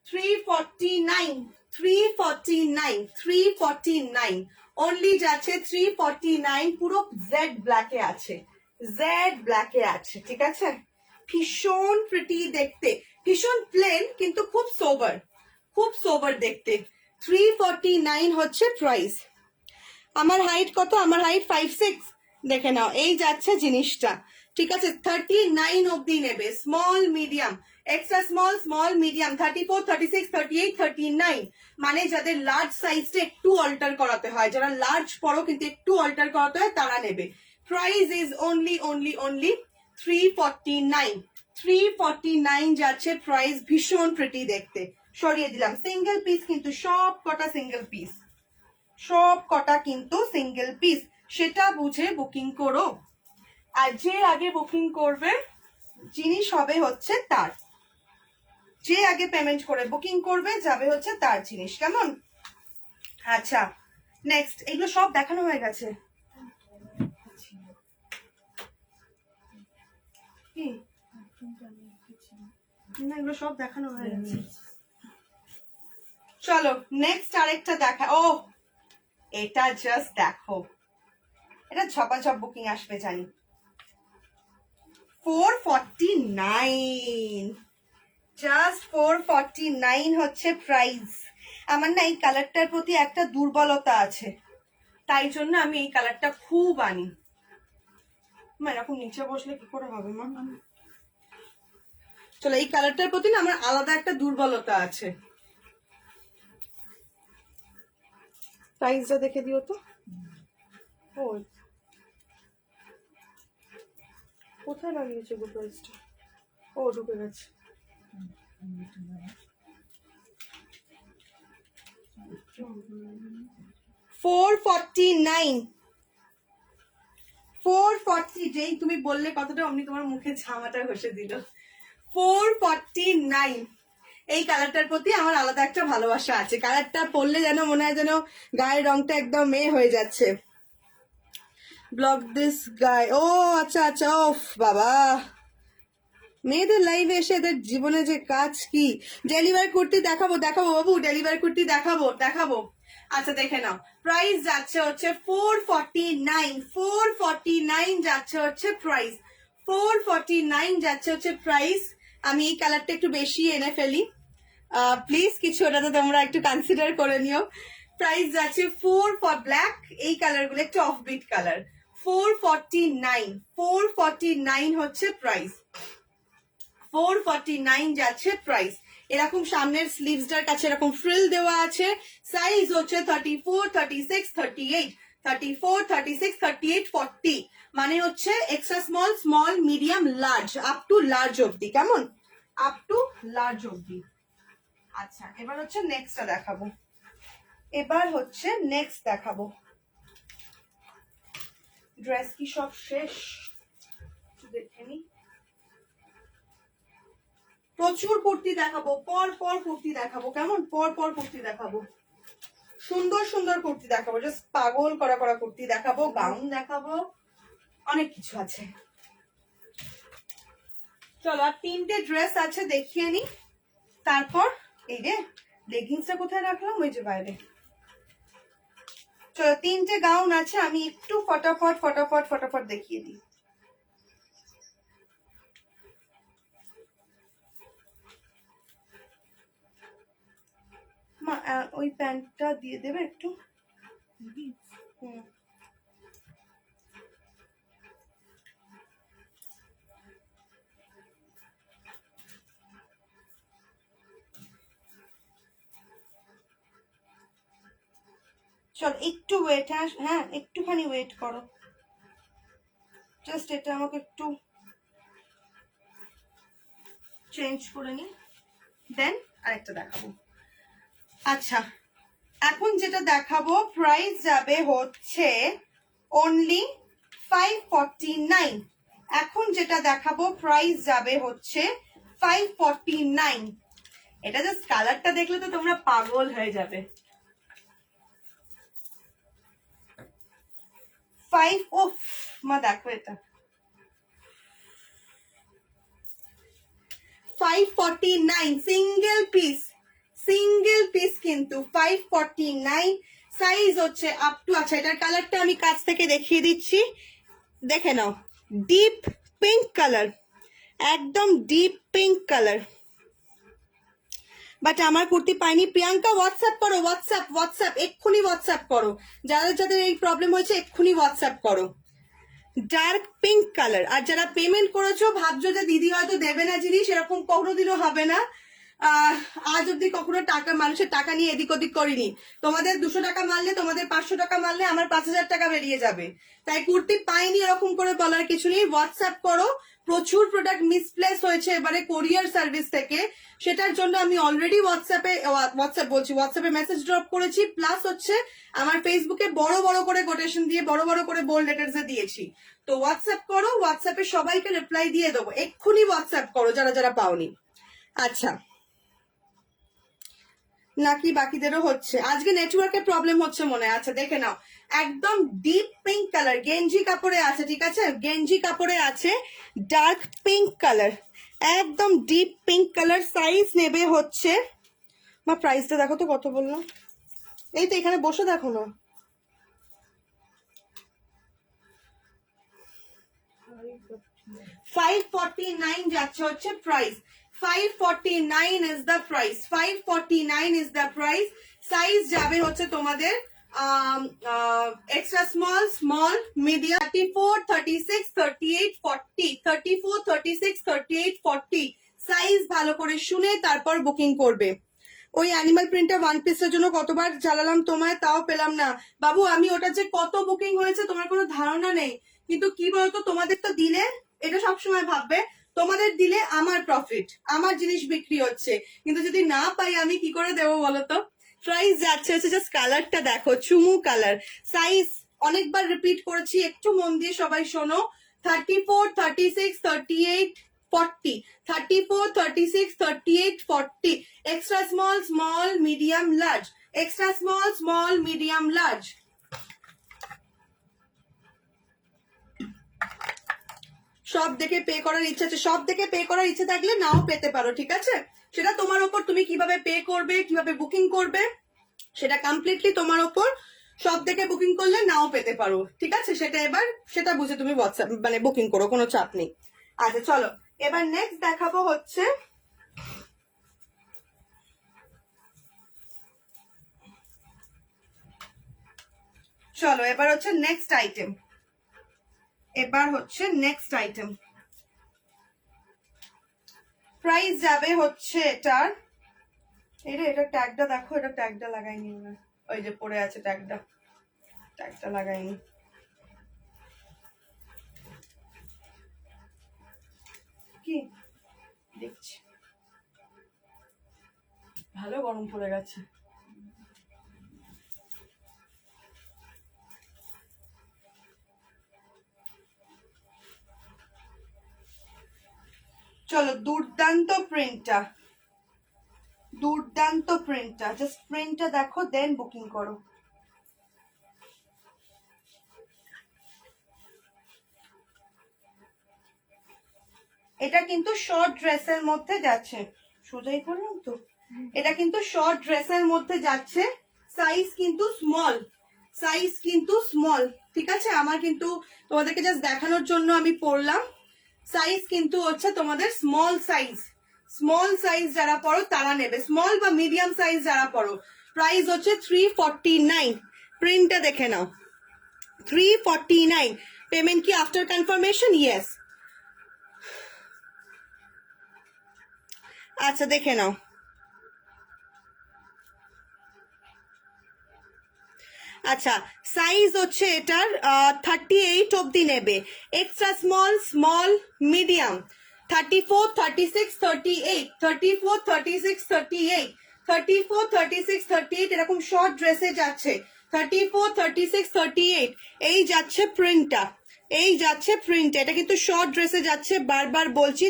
349, 349, 349 অনলি যাচ্ছে 349। পুরো জেড ব্ল্যাকে আছে, জেড ব্ল্যাকে আছে, ঠিক আছে? ভীষণ প্রিটি দেখতে, ভীষণ প্লেন কিন্তু খুব সোবার, খুব সোবার দেখতে। 349 হচ্ছে প্রাইস। আমার হাইট কত? আমার হাইট 5'6", দেখে নাও, এই যাচ্ছে জিনিসটা ঠিক আছে, 39 অব্দি নেবে, small medium, extra small, small medium, 34, 36, 38, 39, মানে যাদের লার্জ সাইজটা একটু অল্টার করাতে হয়, যারা লার্জ পরো কিন্তু একটু অল্টার করাতে হয় তারা নেবে। প্রাইস ইজ অনলি 349, 349 যাচ্ছে প্রাইস। ভীষণ প্রিটি দেখতে, সরিয়ে দিলাম। সিঙ্গেল পিস কিন্তু, সব কটা সিঙ্গেল পিস, সব কটা কিন্তু সিঙ্গেল পিস, সেটা বুঝে বুকিং করো। আর যে আগে বুকিং করবে জিনিস হবে হচ্ছে তার, যে আগে পেমেন্ট করে বুকিং করবে যাবে হচ্ছে তার জিনিস, কেমন? আচ্ছা নেক্সট, এগুলো সব দেখানো হয়ে গেছে। কি না, এগুলো সব দেখানো হয়ে গেছে। চলো নেক্সট আরেকটা দেখা। ও এটা জাস্ট দেখো, এটা ঝপাঝপ বুকিং আসবে জানি। 449, জাস্ট 449 হচ্ছে প্রাইস। আমার না এই কালারটার প্রতি একটা দুর্বলতা আছে, তাই জন্য আমি এই কালারটা খুব আনি। মা এরকম নিচে বসলে কি করে হবে মা? চলো, এই কালারটার প্রতি না আমার আলাদা একটা দুর্বলতা আছে। প্রাইসটা দেখে দিও তো। ও কোথায় লাগিয়েছে গো প্রাইসটা? ও ঢুকে গেছে। 449, 440, যেই তুমি বললে কতটা অমনি তোমার মুখে ঝামাটা ঘষে দিল। 449, এই কালারটার প্রতি আমার আলাদা একটা ভালোবাসা আছে। কালারটা পরলে যেন মনে হয় যেন গায়ের রংটা একদম হয়ে যাচ্ছে। ব্লক দিস গায়, ও আচ্ছা আচ্ছা, ওফ বাবা, মেয়েদের লাইভে এসে এদের জীবনে যে কাজ কি। ডেলিভারি কুর্তি দেখাবো বাবু, ডেলিভারি কুর্তি দেখাবো। আচ্ছা দেখে নাও, প্রাইস যাচ্ছে হচ্ছে 449, 449 যাচ্ছে হচ্ছে প্রাইস, 449 যাচ্ছে হচ্ছে প্রাইস। আমি এই কালারটা একটু বেশি এনে ফেলি, প্লিজ কিছু ওটাতে তোমরা একটু কনসিডার করে নিও। প্রাইস যাচ্ছে 4 ফর ব্ল্যাক, এই কালার গুলো একটু অফবিট কালার। 449, 449 হচ্ছে প্রাইস, 449 যাচ্ছে প্রাইস। এরকম সামনের স্লিভসটার কাছে এরকম ফ্রিল দেওয়া আছে। সাইজ হচ্ছে 34, 36, 38, 34, 36, 38, 40, মানে হচ্ছে extra small, small, medium, large, up to large অব্দি, কেমন? আপ টু লার্জ অব্দি। আচ্ছা এবার হচ্ছে নেক্সটটা দেখাবো, ড্রেস কি সব শেষ? দেখে নি, প্রচুর কুর্তি দেখাবো, পর কুর্তি দেখাবো, কেমন? পর কুর্তি দেখাবো, সুন্দর সুন্দর কুর্তি দেখাবো, জাস্ট পাগল করা কুর্তি দেখাবো, গাউন দেখাবো, অনেক কিছু আছে। চলো আর 3টে ড্রেস আছে দেখিয়ে নি, তারপর এই রে লেগিংসটা কোথায় রাখলাম? ওই যে বাইরে। চলো 3টে গাউন আছে, আমি একটু ফটাফট দেখিয়ে দিই। মা ওই প্যান্টটা দিয়ে দেবে একটু। চল একটু ওয়েট, হ্যাঁ একটুখানি ওয়েট করো, জাস্ট এটা আমাকে একটু চেঞ্জ করে নি, দেন আরেকটা দেখাবো। আচ্ছা এখন যেটা দেখাবো প্রাইস যাবে হচ্ছে অনলি 549, এখন যেটা দেখাবো প্রাইস যাবে হচ্ছে 549। এটা জাস্ট কালারটা দেখলে তো তোমরা পাগল হয়ে যাবে। 5, ওফ মা দেখো এটা 549, সিঙ্গেল পিস কিন্তু 549, সাইজ হচ্ছে আপ টু, আচ্ছা এটার কালারটা আমি কাছ থেকে দেখিয়ে দিচ্ছি, দেখে নাও, ডিপ পিঙ্ক কালার, একদম ডিপ পিঙ্ক কালার। বাট আমার কুর্তি পাইনি। প্রিয়াঙ্কা হোয়াটসঅ্যাপ করো, হোয়াটসঅ্যাপ এক্ষুনি হোয়াটসঅ্যাপ করো, যাদের এই প্রবলেম হয়েছে এক্ষুনি হোয়াটসঅ্যাপ করো। Dark pink colour. আর যারা পেমেন্ট করেছো ভাবছো যে দিদি হয়তো দেবে না জিনিস, এরকম কোনোদিনও হবে না। আজ অব্দি কখনো টাকা, মানুষের টাকা নিয়ে এদিক ওদিক করিনি। তোমাদের 200 টাকা মারলে, তোমাদের 500 টাকা মারলে আমার 5000 টাকা বেরিয়ে যাবে। তাই কুর্তি পাইনি এরকম করে বলার কিছু নেই। হোয়াটসঅ্যাপ করো। প্রচুর প্রোডাক্ট মিসপ্লেস হয়েছে এবারে কোরিয়ার সার্ভিস থেকে, সেটার জন্য আমি অলরেডি হোয়াটসঅ্যাপে মেসেজ ড্রপ করেছি। প্লাস হচ্ছে আমার ফেসবুকে বড় বড় করে কোটেশন দিয়ে, বড় বড় করে বোল্ড লেটার্সে দিয়েছি। তো হোয়াটসঅ্যাপ করো, হোয়াটসঅ্যাপে সবাইকে রিপ্লাই দিয়ে দেবো। এক্ষুনি হোয়াটসঅ্যাপ করো যারা যারা পাওনি। আচ্ছা, নাকি বাকিদেরও হচ্ছে? আজকে নেটওয়ার্কের প্রবলেম হচ্ছে মনে হয়। আচ্ছা দেখে নাও, একদম ডিপ পিঙ্ক কালার, গেঞ্জি কাপড়ে আছে, ঠিক আছে? গেঞ্জি কাপড়ে আছে ডার্ক পিঙ্ক কালার, একদম ডিপ পিঙ্ক কালার। সাইজ নেবে হচ্ছে, মা প্রাইসটা দেখো তো কত বললাম। এই তো এখানে বসে দেখো না। 549 যাচ্ছে হচ্ছে price. 549 is the price. 549 is the price. Size যাবে হচ্ছে তোমাদের extra small, small, medium, 34, 36, 38, 40, 34, 36, 38, 40। Size ভালো করে শুনে তারপর বুকিং করবে। ওই অ্যানিমাল প্রিন্টার ওয়ান পিসের জন্য কতবার জ্বালালাম তোমায়, তাও পেলাম না বাবু। আমি ওটা যে কত বুকিং হয়েছে তোমার কোনো ধারণা নেই। কিন্তু কি বলতো, তোমাদের তো দিলে, এটা সবসময় ভাববে, তোমাদের দিলে আমার প্রফিট, আমার জিনিস বিক্রি হচ্ছে। কিন্তু যদি না পাই আমি কি করে দেবো বলতো? প্রাইস যাচ্ছে হচ্ছে, জাস্ট কালারটা দেখো, চুমু কালার। সাইজ অনেকবার রিপিট করেছি, একটু মন দিয়ে সবাই শোনো। 34, 36, 38, 40, 34, 36, 38, 40, extra small, small, medium, large, extra small, small, medium, large। সব দেখে পে করার ইচ্ছা আছে, সব দেখে পে করার ইচ্ছা থাকলে নাও পেতে পারো, ঠিক আছে? সেটা তোমার ওপর, তুমি কিভাবে পে করবে, কিভাবে বুকিং করবে, সেটা কমপ্লিটলি তোমার ওপর। সব দেখে বুকিং করলে নাও পেতে পারো, ঠিক আছে? সেটা এবার, সেটা বুঝে তুমি হোয়াটসঅ্যাপ মানে বুকিং করো, কোনো চাপ নেই। আচ্ছা চলো, এবার নেক্সট দেখাবো হচ্ছে, চলো এবার হচ্ছে নেক্সট আইটেম। এবার হচ্ছে নেক্সট আইটেম। প্রাইস যাবে হচ্ছে এটার, এটা ট্যাগটা দেখো, এটা ট্যাগটা লাগাইনি, ওই যে পড়ে আছে ট্যাগটা, ট্যাগটা লাগাইনি। কি দেখছি, ভালো গরম পড়ে গেছে। চলো, দুর্দান্ত প্রিন্টটা, দুর্দান্ত প্রিন্টটা, জাস্ট প্রিন্টটা দেখো দেন বুকিং করো। এটা কিন্তু শর্ট ড্রেসের মধ্যে যাচ্ছে, সোজাই করলাম তো। এটা কিন্তু শর্ট ড্রেসের মধ্যে যাচ্ছে, সাইজ কিন্তু স্মল, সাইজ কিন্তু স্মল, ঠিক আছে? আমার কিন্তু তোমাদেরকে জাস্ট দেখানোর জন্য আমি পরলাম। সাইজ কিন্তু হচ্ছে তোমাদের স্মল সাইজ, স্মল সাইজ যারা পড়ো তারা নেবে, স্মল বা মিডিয়াম সাইজ যারা পড়ো। প্রাইস হচ্ছে 349। প্রিন্টটা দেখে নাও, 349। পেমেন্ট কি আফটার কনফার্মেশন? ইয়েস। আচ্ছা দেখে নাও, আচ্ছা সাইজ হচ্ছে এটার 38 অব্দি নেবে, এক্সট্রা স্মল, স্মল, মিডিয়াম, 34, 36, 38, 34, 36, 38, 34, 36, 38, এরকম শর্ট ড্রেসে যাচ্ছে। 34, 36, 38 এই যাচ্ছে প্রিন্টটা, এই যাচ্ছে প্রিন্ট। এটা কিন্তু শর্ট ড্রেসে যাচ্ছে, বারবার বলছি,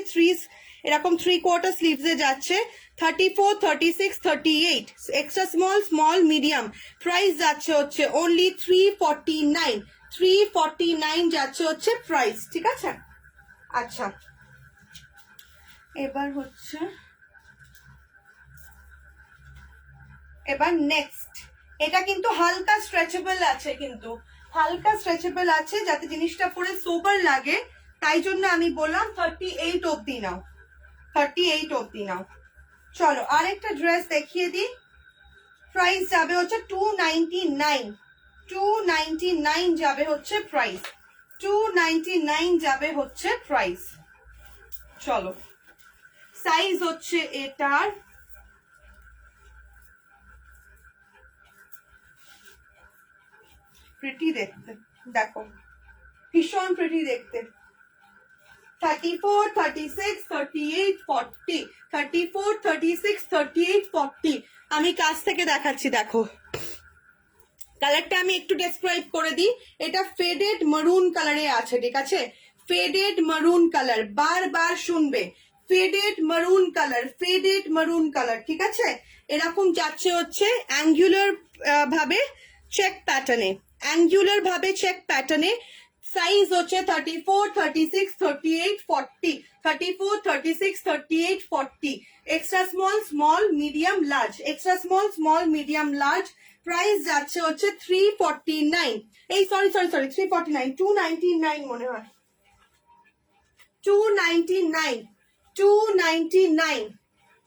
এরকম 3/4 স্লিভসে যাচ্ছে। 34, 36, 38, extra small, small, medium. Price যাচ্ছে হচ্ছে অনলি 349। 349 যাচ্ছে হচ্ছে প্রাইস, ঠিক আছে? আচ্ছা এবার হচ্ছে, এবার নেক্সট, এটা কিন্তু হালকা স্ট্রেচেবল আছে, কিন্তু হালকা স্ট্রেচেবল আছে, যাতে জিনিসটা পরে সোবার লাগে। তাই জন্য আমি বললাম 38 অব্দি নাও, 38 অব্দি নাও। চলো আরেকটা ড্রেস দেখিয়ে দিই। প্রাইস যাবে হচ্ছে 299। 299 যাবে হচ্ছে প্রাইস। 299 যাবে হচ্ছে প্রাইস। চলো সাইজ হচ্ছে এটার প্রিটি দেখতে, দেখো ভীষণ প্রিটি দেখতে। 34, 36, 38, 40, 34, 36, 38, 40। আমি কাছ থেকে দেখাচ্ছি, দেখো কালারটা আমি একটু ডেসক্রাইব করে দিই। এটা ফেডেড মারুন কালারে আছে, ঠিক আছে, ফেডেড মারুন কালার, বারবার শুনবে, faded maroon colour, faded maroon colour, ঠিক আছে। এরকম যাচ্ছে হচ্ছে অ্যাঙ্গুলার ভাবে চেক প্যাটার্নে, অ্যাঙ্গুলার ভাবে চেক প্যাটার্নে। সাইজ হচ্ছে 34, 36, 38, 40, 34, 36, 38, 40, extra small, small, medium, large, extra small, small, medium, large. Price যাচ্ছে হচ্ছে 349, এই সরি 349, 299 মনে হয়, 299, 299,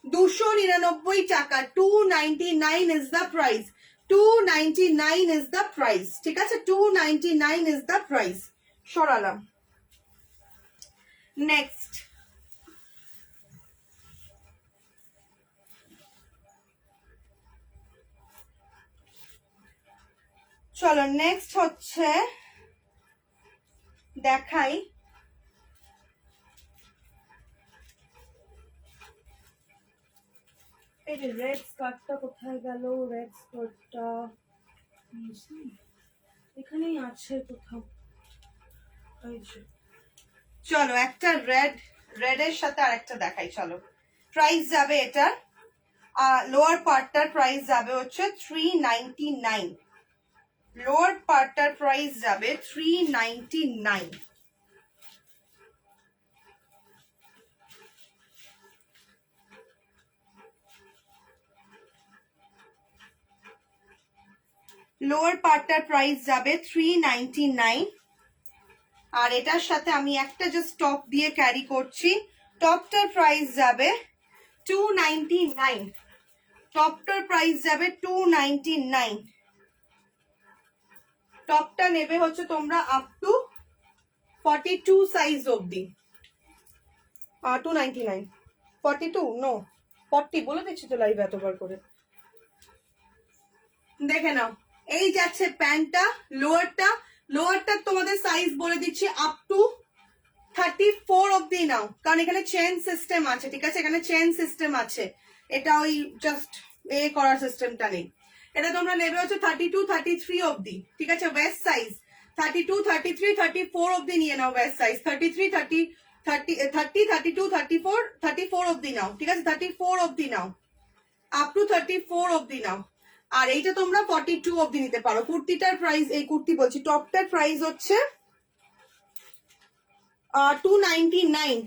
299 টাকা, 299 is the price, 299 is the price, ঠিক আছে, 299 is the price। সরালাম। নেক্সট চলো নেক্সট হচ্ছে দেখাই, এই যে রেড স্কার্টটা কোথায় গেল, রেড স্কার্টটা এখানেই আছে কোথাও। চলো একটা রেড এর সাথে আরেকটা দেখাই, চলো। প্রাইস যাবে এটা লোয়ার পার্টটার প্রাইস যাবে হচ্ছে 399, লোয়ার পার্টটার প্রাইস যাবে 399। লোয়ার পার্টটার প্রাইস যাবে 399। আর এটার সাথে আমি একটা জাস্ট টপ দিয়ে ক্যারি করছি, টপটার প্রাইস যাবে 299, টপটার প্রাইস যাবে 299। টপটা নেবে হচ্ছে তোমরা আপ টু 42 সাইজ অবধি, 299, 42 নো 40 বলে দিচ্ছি তো লাইভ এতবার করে, দেখে নাও। এই যাচ্ছে প্যান্টটা, লোয়ারটা তোমাদের সাইজ বলে দিচ্ছি আপ টু 34 অবধি নাও, কারণ এখানে চেন সিস্টেম আছে, ঠিক আছে, এখানে চেন সিস্টেম আছে, এটা ওই জাস্ট করার সিস্টেমটা নেই। এটা তোমরা নেবে হচ্ছে 32, 33 অবধি, ঠিক আছে, ওয়েস্ট সাইজ 32, 33, 34 অবধি নিয়ে নাও, ওয়েস্ট সাইজ 33, 30, 32, 34, 34 অবধি নাও, ঠিক আছে, 34 অবধি নাও, আপ টু 34 অবধি নাও। আর এইটা তোমরা 42 অবধি নিতে পারো। কুর্তিটার প্রাইস, এই কুর্তি বলছি, টপটার প্রাইস হচ্ছে 299,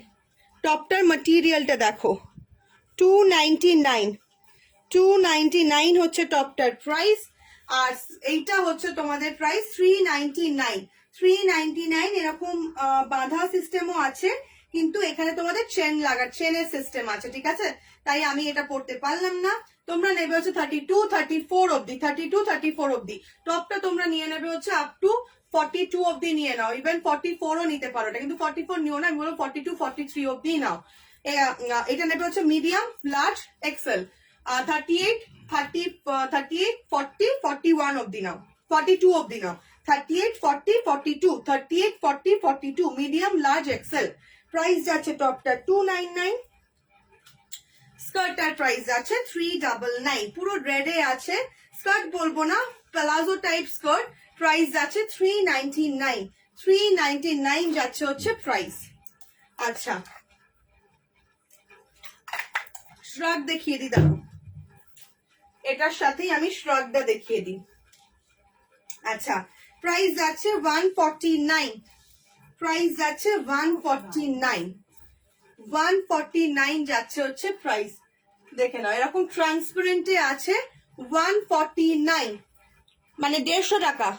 টপটার ম্যাটেরিয়ালটা দেখো 299, 299 হচ্ছে টপটার প্রাইস। আর এইটা হচ্ছে তোমাদের প্রাইস 399, 399। এরকম বাঁধা সিস্টেমও আছে, কিন্তু এখানে তোমাদের চেনের সিস্টেম আছে, ঠিক আছে, তাই আমি এটা পড়তে পারলাম না। তোমরা নেবে হচ্ছে 32, 34 অবধি, 32, 34 অবধি। টপটা তোমরা নিয়ে নেবে হচ্ছে আপ টু 42 অবধি নিয়ে নাও, ইভেন 44ও নিতে পারো, এটা কিন্তু 44 নিও না, আমি বলবো 42, 43 অবধি নাও। এটা নেবে হচ্ছে মিডিয়াম, লার্জ, এক্সেল, 38, 40, 41 অবধি নাও, 42 অবধি নাও, 38, 40, 42, 38, 40, 42, মিডিয়াম, লার্জ, এক্সেল। প্রাইস যাচ্ছে টপটা 299, স্কার্টটার প্রাইস আছে 399, পুরো রেডে আছে, স্কার্ট বলবো না, প্লাজো টাইপ স্কার্ট, প্রাইস আছে 399, 399 যাচ্ছে হচ্ছে প্রাইস। আচ্ছা শ্রাগ দেখিয়ে দিই, দাঁড়ো এটার সাথেই আমি শ্রাগটা দেখিয়ে দিই। আচ্ছা প্রাইস যাচ্ছে 149, প্রাইস যাচ্ছে 149, 149 যাচ্ছে হচ্ছে প্রাইস। দেখে নাও এরকম ট্রান্সপারেন্টে আছে 149, মানে 150 টাকা,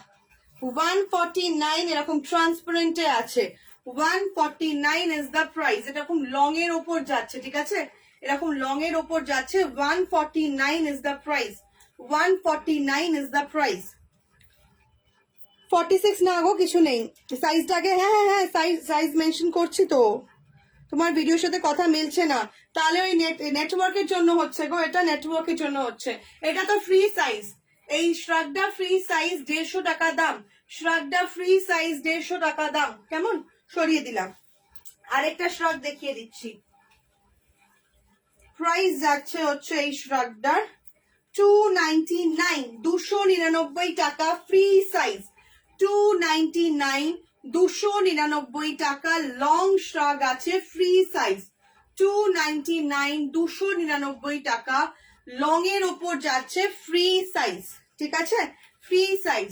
149 এরকম ট্রান্সপারেন্টে আছে, 149 ইজ দ্য প্রাইস। এরকম লং এর ওপর যাচ্ছে, ঠিক আছে, এরকম লং এর ওপর যাচ্ছে, 149 is the price, 149 is the price. 46 না গো, কিছু নেই। সাইজটাকে, হ্যাঁ হ্যাঁ হ্যাঁ, সাইজ মেনশন করছি তো। তোমার ভিডিওর সাথে কথা মিলছে না, তাহলে ওই নেটওয়ার্কের জন্য হচ্ছে গো, এটা নেটওয়ার্কের জন্য হচ্ছে। এটা তো ফ্রি সাইজ, এই শ্রাগটা ফ্রি সাইজ, 150 টাকা দাম। শ্রাগটা ফ্রি সাইজ, 150 টাকা দাম। কেমন, সরিয়ে দিলাম। আরেকটা শ্রাগ দেখিয়ে দিচ্ছি। প্রাইস যাচ্ছে হচ্ছে এই শ্রাগটার 299, 299 টাকা ফ্রি সাইজ। 299, 299 টাকা লং শ্রাগ আছে ফ্রি সাইজ। 299, 299 টাকা লং এর ওপর যাচ্ছে ফ্রি সাইজ, ঠিক আছে, ফ্রি সাইজ।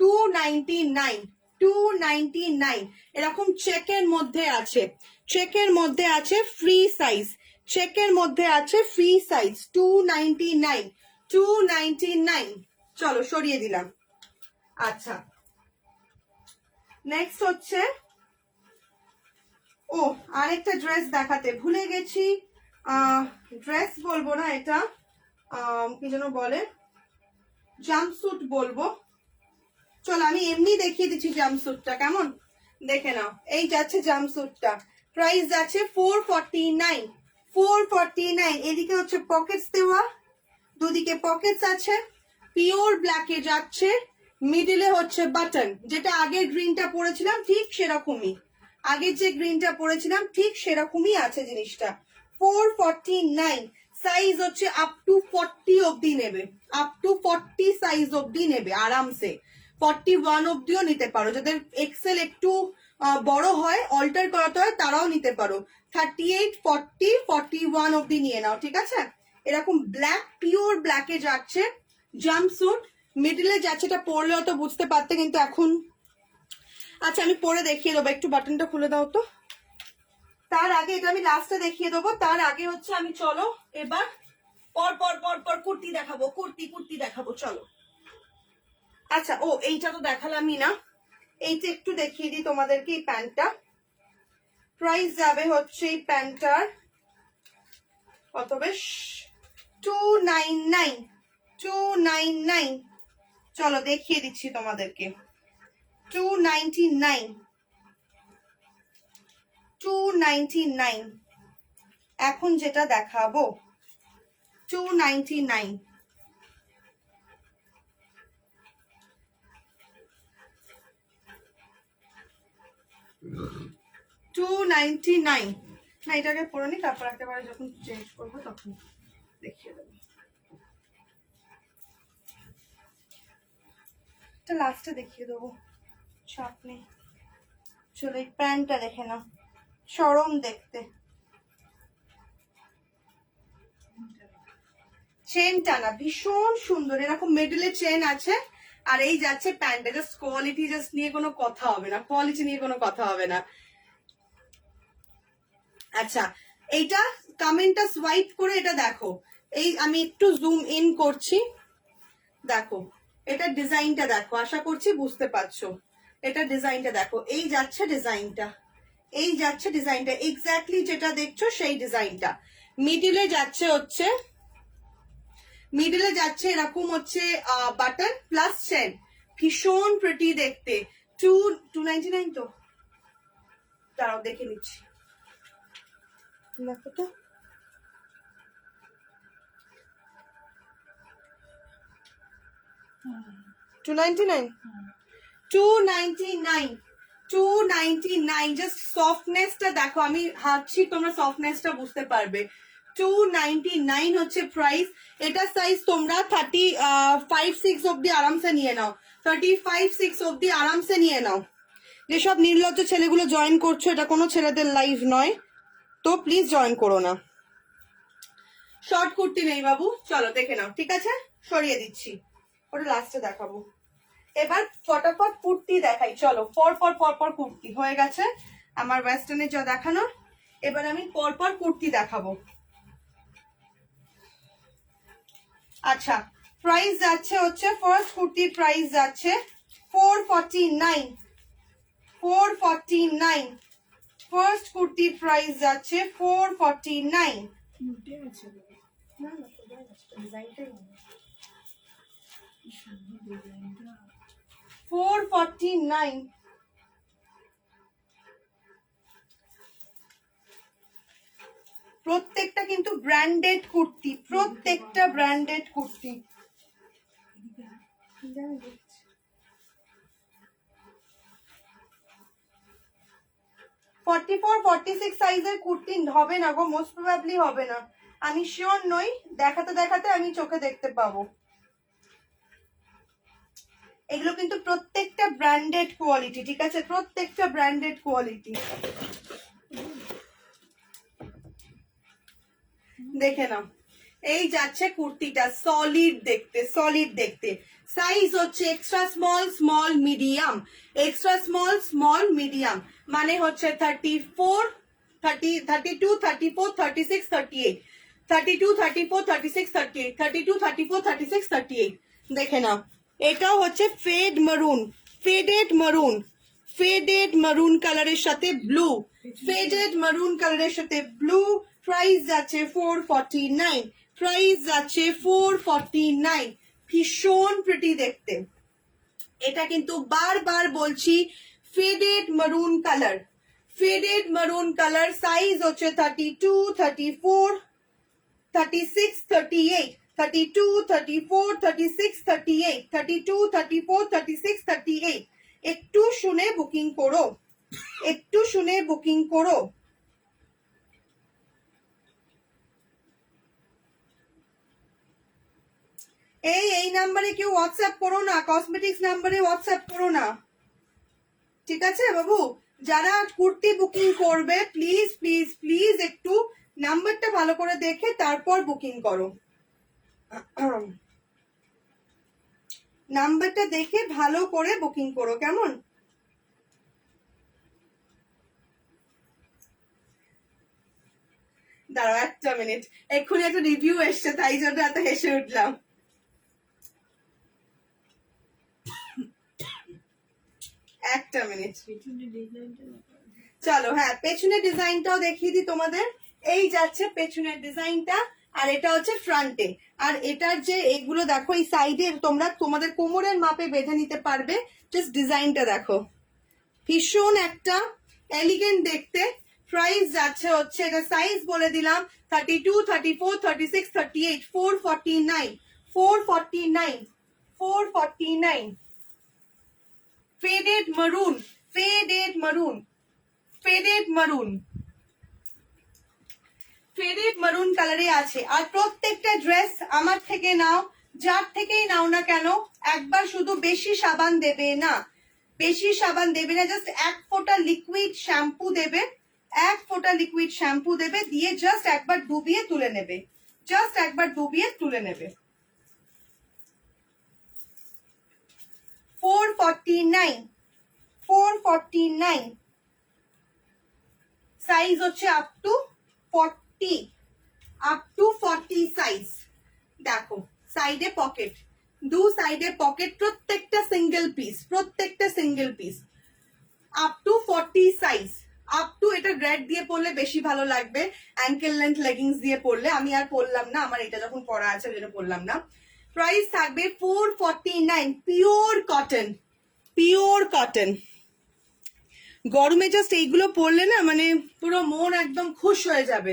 299, 299 এরকম চেকের মধ্যে আছে, চেকের মধ্যে আছে ফ্রি সাইজ, চেকের মধ্যে আছে ফ্রি সাইজ। 299, 299। চলো সরিয়ে দিলাম। আচ্ছা, নেক্সট হচ্ছে, ও আরেকটা ড্রেস দেখাতে ভুলে গেছি। ড্রেস বলবো না, এটা কি যেন বলে, জাম্পস্যুট বলবো। চলো আমি এমনি দেখিয়ে দিচ্ছি জাম্পস্যুটটা, কেমন, দেখে নাও। এই যাচ্ছে জাম্পস্যুটটা, প্রাইস যাচ্ছে 449, 449। এদিকে হচ্ছে পকেটস দেওয়া, দুদিকে পকেটস আছে, পিওর ব্ল্যাকে যাচ্ছে, মিডিলে হচ্ছে বাটন, যেটা আগে গ্রিনটা পরেছিলাম ঠিক সেরকমই, আগের যে গ্রিনটা পরেছিলাম ঠিক সেরকমই আছে জিনিসটা। 449, সাইজ হচ্ছে আপ টু 40 অব্দি নেবে, আপ টু 40 সাইজ অব্দি নেবে আরামসে। 41 অব্দিও নিতে পারো, যাদের এক্সেল একটু বড় হয়, অল্টার করাতে হয়, তারাও নিতে পারো। 38, 40, 41 অব্দি নিয়ে নাও, ঠিক আছে। এরকম ব্ল্যাক, পিওর ব্ল্যাকে যাচ্ছে জাম্পস্যুট, মিডলে যাচ্ছে, এটা পরলে অত বুঝতে পারতে, কিন্তু এখন আচ্ছা আমি পরে দেখিয়ে দেবো, একটু বাটনটা খুলে দাও তো। তার আগে, এটা আমি লাস্টে দেখিয়ে দেবো, তার আগে হচ্ছে আমি, চলো এবার পর পর পর পর কুর্তি দেখাবো, কুর্তি দেখাবো, চলো। আচ্ছা, ও এইটা তো দেখালামই না, এইটা একটু দেখিয়ে দিই তোমাদেরকে। এই প্যান্টটা প্রাইস যাবে হচ্ছে এই প্যান্টটার কত, বেশ 299, 299। চলো দেখিয়ে দিচ্ছি তোমাদেরকে। 299, 299 এখন যেটা দেখাবো 299। না এটাকে পরে নি, তারপর একেবারে যখন চেঞ্জ করবো তখন দেখিয়ে দেবো। এটা লাস্টে দেখিয়ে দেবো, চাপ নেই। চলো এই প্যান্টটা দেখে নাও, চরম দেখতে। চেনটা না ভীষণ সুন্দর, এরকম মিডলে চেন আছে, আর এই যাচ্ছে প্যান্টটা। জাস্ট কোয়ালিটি জাস্ট নিয়ে কোনো কথা হবে না, কোয়ালিটি নিয়ে কোনো কথা হবে না। আচ্ছা, এইটা কমেন্টটা সোয়াইপ করে এটা দেখো, এই আমি একটু জুম ইন করছি, দেখো এটা ডিজাইনটা দেখো, আশা করছি বুঝতে পারছো। এটা ডিজাইনটা দেখো, এই যাচ্ছে ডিজাইনটা, এই যাচ্ছে ডিজাইনটা, এক্স্যাক্টলি যেটা দেখছো সেই ডিজাইনটা। মিডিলে যাচ্ছে হচ্ছে, মিডিলে যাচ্ছে এরকম হচ্ছে বাটন প্লাস চেন, ভীষণ প্রিটি দেখতে। 299 তো, দাঁড়াও দেখে নিচ্ছি, দেখো তো। $299 জাস্ট সফটনেসটা দেখো, আমি হাঁটছি তোমরা সফটনেসটা বুঝতে পারবে। 299 হচ্ছে প্রাইস। এটা সাইজ তোমরা 35-6 অব্দি আরামসে নিয়ে নাও, 35-6 অব্দি আরামসে নিয়ে নাও। যেসব নির্লজ্জ ছেলেগুলো জয়েন করছো, এটা কোনো ছেলেদের লাইভ নয়, তো প্লিজ জয়েন করো না। শর্ট কুর্তি নেই বাবু, চলো দেখে নাও, ঠিক আছে, সরিয়ে দিচ্ছি, ওটা লাস্টে দেখাবো। এবার ফটাফট কুর্তি দেখাই, চলো পরপর পরপর কুর্তি হয়ে গেছে আমার ওয়েস্টার্নে যা দেখানোর, এবার আমি পরপর কুর্তি দেখাবো। আচ্ছা, প্রাইস যাচ্ছে হচ্ছে, ফার্স্ট কুর্তির প্রাইস যাচ্ছে 449, 449। ফার্স্ট কুর্তির প্রাইস যাচ্ছে 449। 449। প্রত্যেকটা কিন্তু ব্র্যান্ডেড কুর্তি, প্রত্যেকটা ব্র্যান্ডেড কুর্তি। 44-46 সাইজের কুর্তি হবে না গো, মোস্ট প্রবাবলি হবে না, আমি শিওর নই, দেখাতে দেখাতে আমি চোখে দেখতে পাবো। এগুলো কিন্তু প্রত্যেকটা ব্র্যান্ডেড কোয়ালিটি, ঠিক আছে, প্রত্যেকটা ব্র্যান্ডেড কোয়ালিটি। দেখে নাও, এই যাচ্ছে কুর্তিটা, সলিড দেখতে, সলিড দেখতে। সাইজ হচ্ছে extra small, small, medium, extra small, small, medium, মানে হচ্ছে 34, 30, 32, 34, 36, 38, 32, 34, 36, 38, 32, 34, 36, 38। দেখে নাও, এটাও হচ্ছে ফেড মারুন, ফেডেড মারুন, ফেডেড মারুন কালারের সাথে ব্লু, ফেডেড মারুন কালারের সাথে ব্লু। প্রাইস যাচ্ছে 449, প্রাইস যাচ্ছে 449। ভীষণ প্রিটি দেখতে, এটা কিন্তু বারবার বলছি, faded maroon colour, faded maroon colour. Size হচ্ছে 32, 34, 36, 38, 32, 34, 36, 38, 32, 34, 36, 38। একটু শুনে বুকিং করো, একটু শুনে বুকিং করো। এই নাম্বারে কেউ হোয়াটসঅ্যাপ করো না, কসমেটিক্স নাম্বারে হোয়াটসঅ্যাপ করো না, ঠিক আছে বাবু? যারা কুর্তি বুকিং করবে প্লিজ প্লিজ প্লিজ একটু নাম্বারটা ভালো করে দেখে তারপর বুকিং করো, নাম্বারটা দেখে ভালো করে বুকিং করো, কেমন? দাঁড়াও একটা মিনিট, এক্ষুনি একটা রিভিউ এসছে, তাই জন্য এত হেসে উঠলাম। একটা মিনিট, চলো, হ্যাঁ পেছনের ডিজাইনটাও দেখিয়ে দিই তোমাদের। এই যাচ্ছে পেছনের ডিজাইনটা, আর এটা হচ্ছে ফ্রন্টে। আর এটার যে এগুলো দেখো, এই সাইডে তোমরা তোমাদের কোমরের মাপে বেঁধে নিতে পারবে। জাস্ট ডিজাইনটা দেখো, ভীষণ একটা এলিগেন্ট দেখতে। প্রাইস যাচ্ছে হচ্ছে, এটা সাইজ বলে দিলাম, 32, 34, 36, 38, 449, 449, 449। ফেডেড মারুন, ফেডেড মারুন, ফেডেড মারুন, ফেডেড মারুন কালারে আছে। আর প্রত্যেকটা ড্রেস আমার থেকে নাও, যার থেকেই নাও না কেন, একবার শুধু বেশি সাবান দেবে না, বেশি সাবান দেবে না, জাস্ট এক ফোঁটা লিকুইড শ্যাম্পু দেবে, এক ফোঁটা লিকুইড শ্যাম্পু দেবে, দিয়ে জাস্ট একবার ডুবিয়ে তুলে নেবে, জাস্ট একবার ডুবিয়ে তুলে নেবে। 449, 449। সাইজ হচ্ছে up to 40, up to 40 size. দেখো সাইডে পকেট, দু সাইডে পকেট, প্রত্যেকটা সিঙ্গেল পিস, প্রত্যেকটা single piece, up to 40 size, up to. এটা রেড দিয়ে পরলে বেশি ভালো লাগবে, অ্যাঙ্কেল লেন্থ লেগিংস দিয়ে পরলে। আমি আর পরলাম না, আমার এটা যখন পরা আছে যেটা পরলাম না। প্রাইস থাকবে 449, পিওর কটন, পিওর কটন। গরমে জাস্ট এইগুলো পরলে না, মানে পুরো মন একদম খুশ হয়ে যাবে।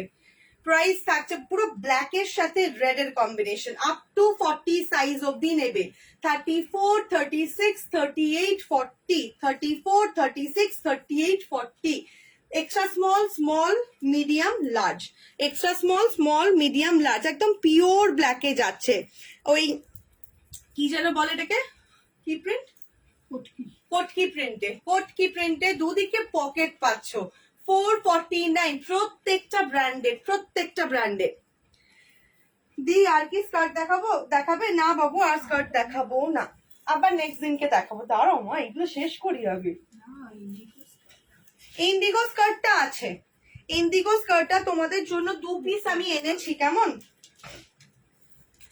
প্রাইস থাকছে পুরো ব্ল্যাকের সাথে রেড এর কম্বিনেশন, আপ টু 40 সাইজ অব্দি নেবে। 34, 36, 38, 40, 34, 36, 38, 40। Extra small, small, medium, large, extra small, small, medium, large, একদম পিওর ব্ল্যাকে যাচ্ছে। ওই কি যেন বলে এটাকে, কি প্রিন্ট, কটকি প্রিন্টে, কটকি প্রিন্টে, দুদিকে পকেট পাচ্ছ। 449, প্রত্যেকটা ব্র্যান্ডেড, প্রত্যেকটা ব্র্যান্ডেড। দি আর কি স্কার্ট দেখাবো? দেখাবে না বাবু, আর স্কার্ট দেখাবো না, আবার নেক্সট দিনকে দেখাবো। দাঁড়াও মা, এগুলো শেষ করি আগে। ইন্ডিগো স্কার্টটা আছে, ইন্ডিগো স্কার্টটা তোমাদের জন্য 2 পিস আমি এনেছি, কেমন?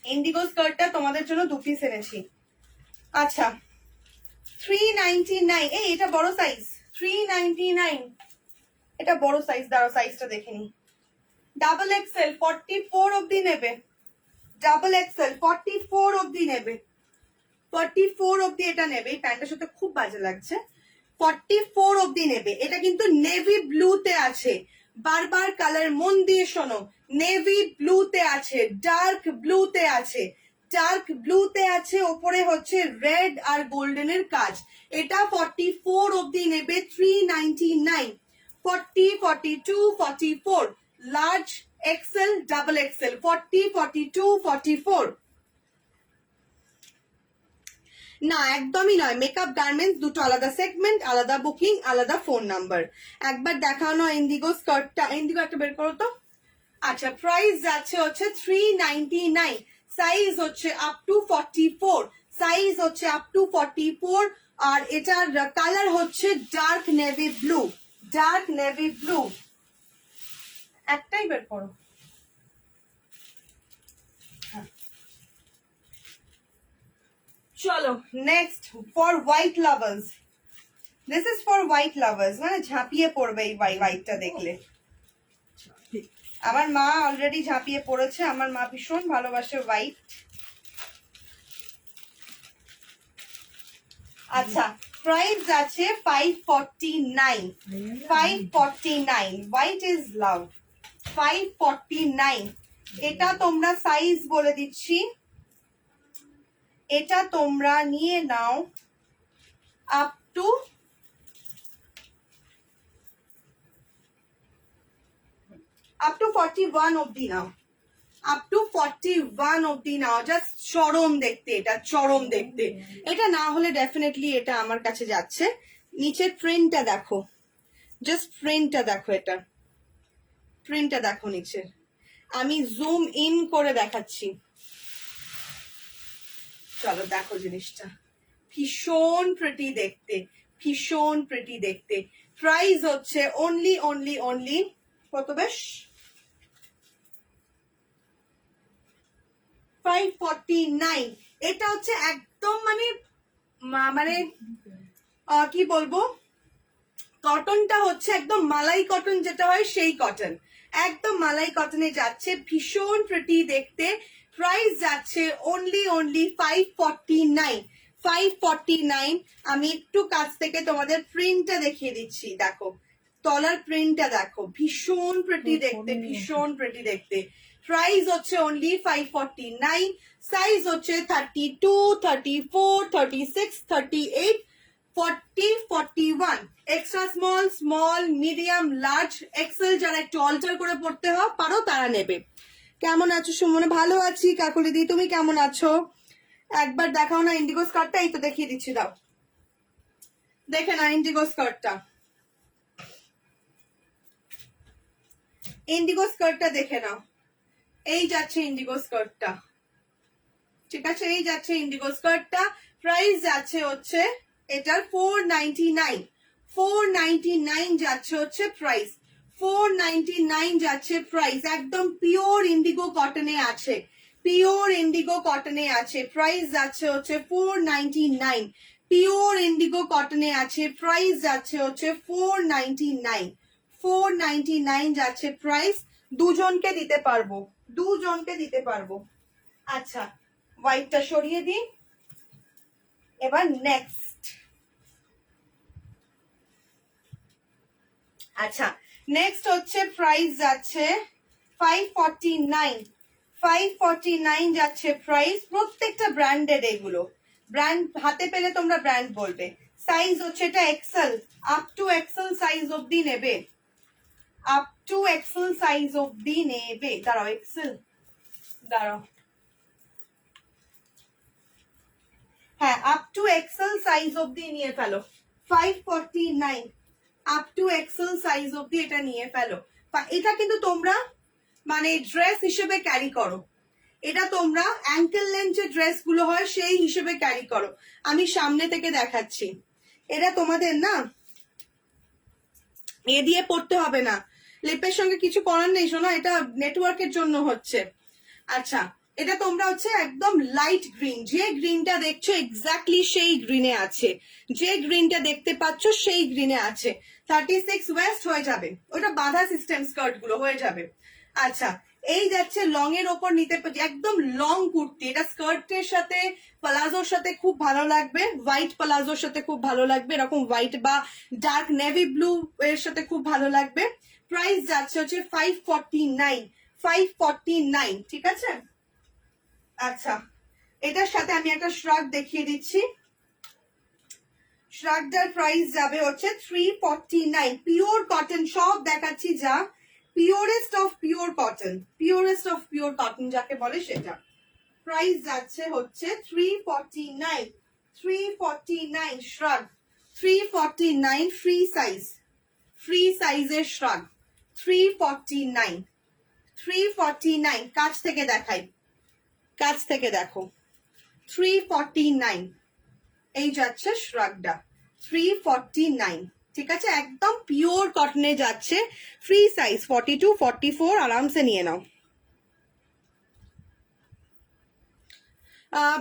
ইন্ডিগো স্কার্টটা তোমাদের জন্য 2 পিস এনেছি। আচ্ছা 399, এই এটা বড় সাইজ, 399, এটা বড় সাইজ। দাঁড়াও সাইজটা দেখে নি। ডাবল এক্সেল 44 অব্দি নেবে, ডাবল এক্সেল 44 অব্দি নেবে, 44 অব্দি এটা নেবে। এই প্যান্টটার সাথে খুব বাজে লাগছে। 44 অব্দি নেবে। এটা কিন্তু নেভি ব্লুতে আছে, বারবার কালার মন দিয়ে শোনো, নেভি ব্লুতে আছে, ডার্ক ব্লুতে আছে, ডার্ক ব্লুতে আছে, ওপরে হচ্ছে রেড আর গোল্ডেনের কাজ। এটা 44 অব্দি নেবে, 399। 40, 42, 44, লার্জ, এক্সেল, ডাবল এক্সেল, 40, 42, 44। না একদমই নয়, মেকআপ গার্মেন্টস দুটো আলাদা সেগমেন্ট, আলাদা বুকিং, আলাদা ফোন নাম্বার। একবার দেখানো ইন্ডিগো স্কার্টটা, ইন্ডিগো একটা বের করো তো। আচ্ছা, প্রাইস যাচ্ছে হচ্ছে 399, সাইজ হচ্ছে আপ টু 44, সাইজ হচ্ছে আপ টু 44। আর এটার কালার হচ্ছে dark navy blue, dark navy blue. একটাই বের করো। চলো next, for white lovers, this is for white lovers, মানে ঝাঁপিয়ে পড়বে এই হোয়াইটটা দেখলে। আমার মা অলরেডি ঝাঁপিয়ে পড়েছে, আমার মা ভীষণ ভালোবাসে হোয়াইট। আচ্ছা, প্রাইস আছে 549, 549, হোয়াইট ইজ লাভ, 549। এটা তোমরা সাইজ বলে দিচ্ছি, এটা তোমরা নিয়ে নাও আপ টু আপ টু 41 অব্দি নাও, আপ টু 41 অব্দি নাও। জাস্ট চরম দেখতে, এটা চরম দেখতে। এটা না হলে ডেফিনেটলি এটা আমার কাছে যাচ্ছে। নিচের প্রিন্টটা দেখো, জাস্ট প্রিন্টটা দেখো, এটা প্রিন্টটা দেখো নিচের। আমি জুম ইন করে দেখাচ্ছি, চলো দেখো জিনিসটা, ভীষণ প্রিটি দেখতে, ভীষণ প্রিটি দেখতে। প্রাইস হচ্ছে অনলি অনলি অনলি কত বেশ, 549। এটা হচ্ছে একদম মানে মানে কি বলবো, কটনটা হচ্ছে একদম মালাই কটন যেটা হয় সেই কটন, একদম মালাই কটনে যাচ্ছে, ভীষণ প্রিটি দেখতে। প্রাইস যাচ্ছে অনলি অনলি 549, 549। আমি একটু কাছ থেকে তোমাদের প্রিন্টটা দেখিয়ে দিচ্ছি, দেখো তলার প্রিন্টটা দেখো, ভীষণ প্রিটি দেখতে, ভীষণ প্রিটি দেখতে। প্রাইস হচ্ছে অনলি 549, সাইজ হচ্ছে 32, 34, 36, 38, 40, 41, extra small, small, medium, large, XL. যারা একটু অল্টার করে পড়তে পারো তারা নেবে। কেমন আছো সুমনে? ভালো আছি কাকুলি দি, তুমি কেমন আছো? একবার দেখাও না ইন্ডিগো স্কার্টটা, এই তো দেখিয়ে দিচ্ছি, দাও দেখে না ইন্ডিগো স্কার্টটা, ইন্ডিগো স্কার্টটা দেখে নাও। এই যাচ্ছে ইন্ডিগো স্কার্টটা, ঠিক আছে, এই যাচ্ছে ইন্ডিগো স্কার্টটা। প্রাইস যাচ্ছে হচ্ছে এটার 499, 499 যাচ্ছে হচ্ছে প্রাইস, 499 যাচ্ছে প্রাইস। একদম পিওর ইন্ডিগো কটনে আছে, পিওর ইন্ডিগো কটনে আছে। প্রাইস যাচ্ছে হচ্ছে 499, পিওর ইন্ডিগো কটনে আছে। প্রাইস যাচ্ছে হচ্ছে 499, 499 যাচ্ছে প্রাইস। দুজনকে দিতে পারবো, দুজনকে দিতে পারবো। আচ্ছা, হোয়াইটটা সরিয়ে দিই, এবার নেক্সট। আচ্ছা, নেক্সট হচ্ছে প্রাইস যাচ্ছে 549, 549 যাচ্ছে প্রাইস। প্রত্যেকটা ব্র্যান্ডেড, এগুলো ব্র্যান্ড, হাতে পেলে তোমরা ব্র্যান্ড বলবে। সাইজ হচ্ছে এটা XL, up to XL size অব্দি নেবে, আপ টু এক্সেল সাইজ অব্দি নেবে। দাঁড়াও এক্সেল, দাঁড়াও, হ্যাঁ আপ টু এক্সেল সাইজ অব্দি নিয়ে ফেলো, 549, আপ টু এক্সেল সাইজ অব্দি এটা নিয়ে ফেলো। এটা কিন্তু তোমরা মানে ড্রেস হিসেবে ক্যারি করো, এটা তোমরা অ্যাঙ্কেল লেন্থ যে ড্রেস গুলো হয় সেই হিসেবে ক্যারি করো। আমি সামনে থেকে দেখাচ্ছি, এটা তোমাদের না এ দিয়ে পড়তে হবে না, লিপের সঙ্গে কিছু করার নেই শোনো, এটা নেটওয়ার্কের জন্য হচ্ছে। আচ্ছা, এটা তোমরা হচ্ছে একদম লাইট গ্রিন, যে গ্রিনটা দেখছো এক্স্যাক্টলি সেই গ্রিনে আছে, যে গ্রিনটা দেখতে পাচ্ছ সেই গ্রিনে আছে। 36 ওয়েস্ট হয়ে যাবে, ওটা বাঁধা সিস্টেম স্কার্ট গুলো হয়ে যাবে। আচ্ছা, এই যাচ্ছে লং এর ওপর নিতে একদম লং কুর্তি, এটা স্কার্টের সাথে প্লাজোর সাথে খুব ভালো লাগবে, হোয়াইট প্লাজোর সাথে খুব ভালো লাগবে, এরকম হোয়াইট বা ডার্ক নেভি ব্লু এর সাথে খুব ভালো লাগবে। প্রাইস যাচ্ছে হচ্ছে 549, 549, ঠিক আছে। আচ্ছা, এটার সাথে আমি একটা শ্রাগ দেখিয়ে দিচ্ছি। শ্রাগটার প্রাইস যাবে হচ্ছে 349, পিওর কটন সব দেখাচ্ছি, যা purest of pure cotton, purest of pure cotton যাকে বলে সেটা। প্রাইস যাচ্ছে হচ্ছে 349, 349 শ্রাগ, 349 ফ্রি সাইজ, ফ্রি সাইজের শ্রাগ 349, 349 কাছ থেকে দেখাই, কাছ থেকে দেখো 349, এই যাচ্ছে শ্রাগটা 349, ঠিক আছে, একদম পিওর কটনে যাচ্ছে, ফ্রি সাইজ 42, 44 আরামসে নিয়ে নাও।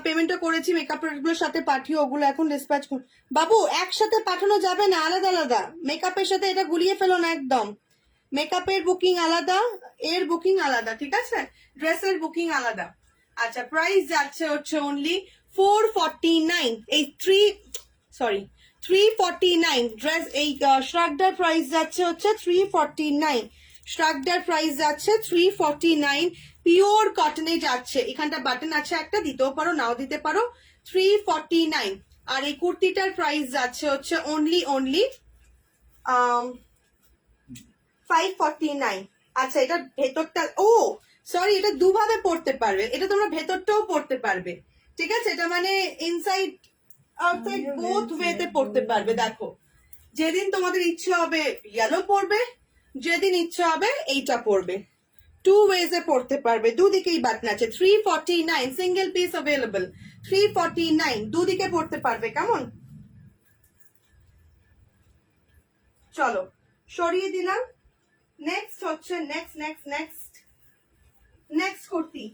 পেমেন্টটা করেছি, মেকআপ প্রোডাক্টগুলোর সাথে পাঠিয়ে ওগুলো এখন ডিসপ্যাচ করুন। বাবু একসাথে পাঠানো যাবে না, আলাদা আলাদা, মেকআপের সাথে এটা গুলিয়ে ফেলো না একদম। মেকআপের বুকিং আলাদা, এর বুকিং আলাদা, ঠিক আছে, ড্রেসের বুকিং আলাদা। আচ্ছা, প্রাইস যাচ্ছে হচ্ছে অনলি 449, এই 349 ড্রেস, এই শ্রাগটার প্রাইস যাচ্ছে হচ্ছে 349, শ্রাগটার প্রাইস যাচ্ছে 349, পিওর কটনে যাচ্ছে, এখানটা বাটন আছে একটা, দিতেও পারো নাও দিতে পারো, 349। আর এই কুর্তিটার প্রাইস যাচ্ছে হচ্ছে অনলি 549। আচ্ছা, এটা ভেতরটা, ও সরি, এটা দুভাবে পড়তে পারবে, এটা তোমরা ভেতরটাও পড়তে পারবে, ঠিক আছে, এটা মানে ইনসাইড আউটসাইড বোথ ওয়েতে পড়তে পারবে। দেখো, যেদিন তোমাদের ইচ্ছে হবে ইয়েলো পড়বে, যেদিন ইচ্ছে হবে এইটা পড়বে, টু ওয়েজে পড়তে পারবে, দুদিকেই বাটন আছে। 349 সিঙ্গেল পিস অ্যাভেলেবল, 349 দুদিকে পড়তে পারবে, কেমন? চলো সরিয়ে দিলাম। নেক্সট হচ্ছে নেক্সট কুর্তি,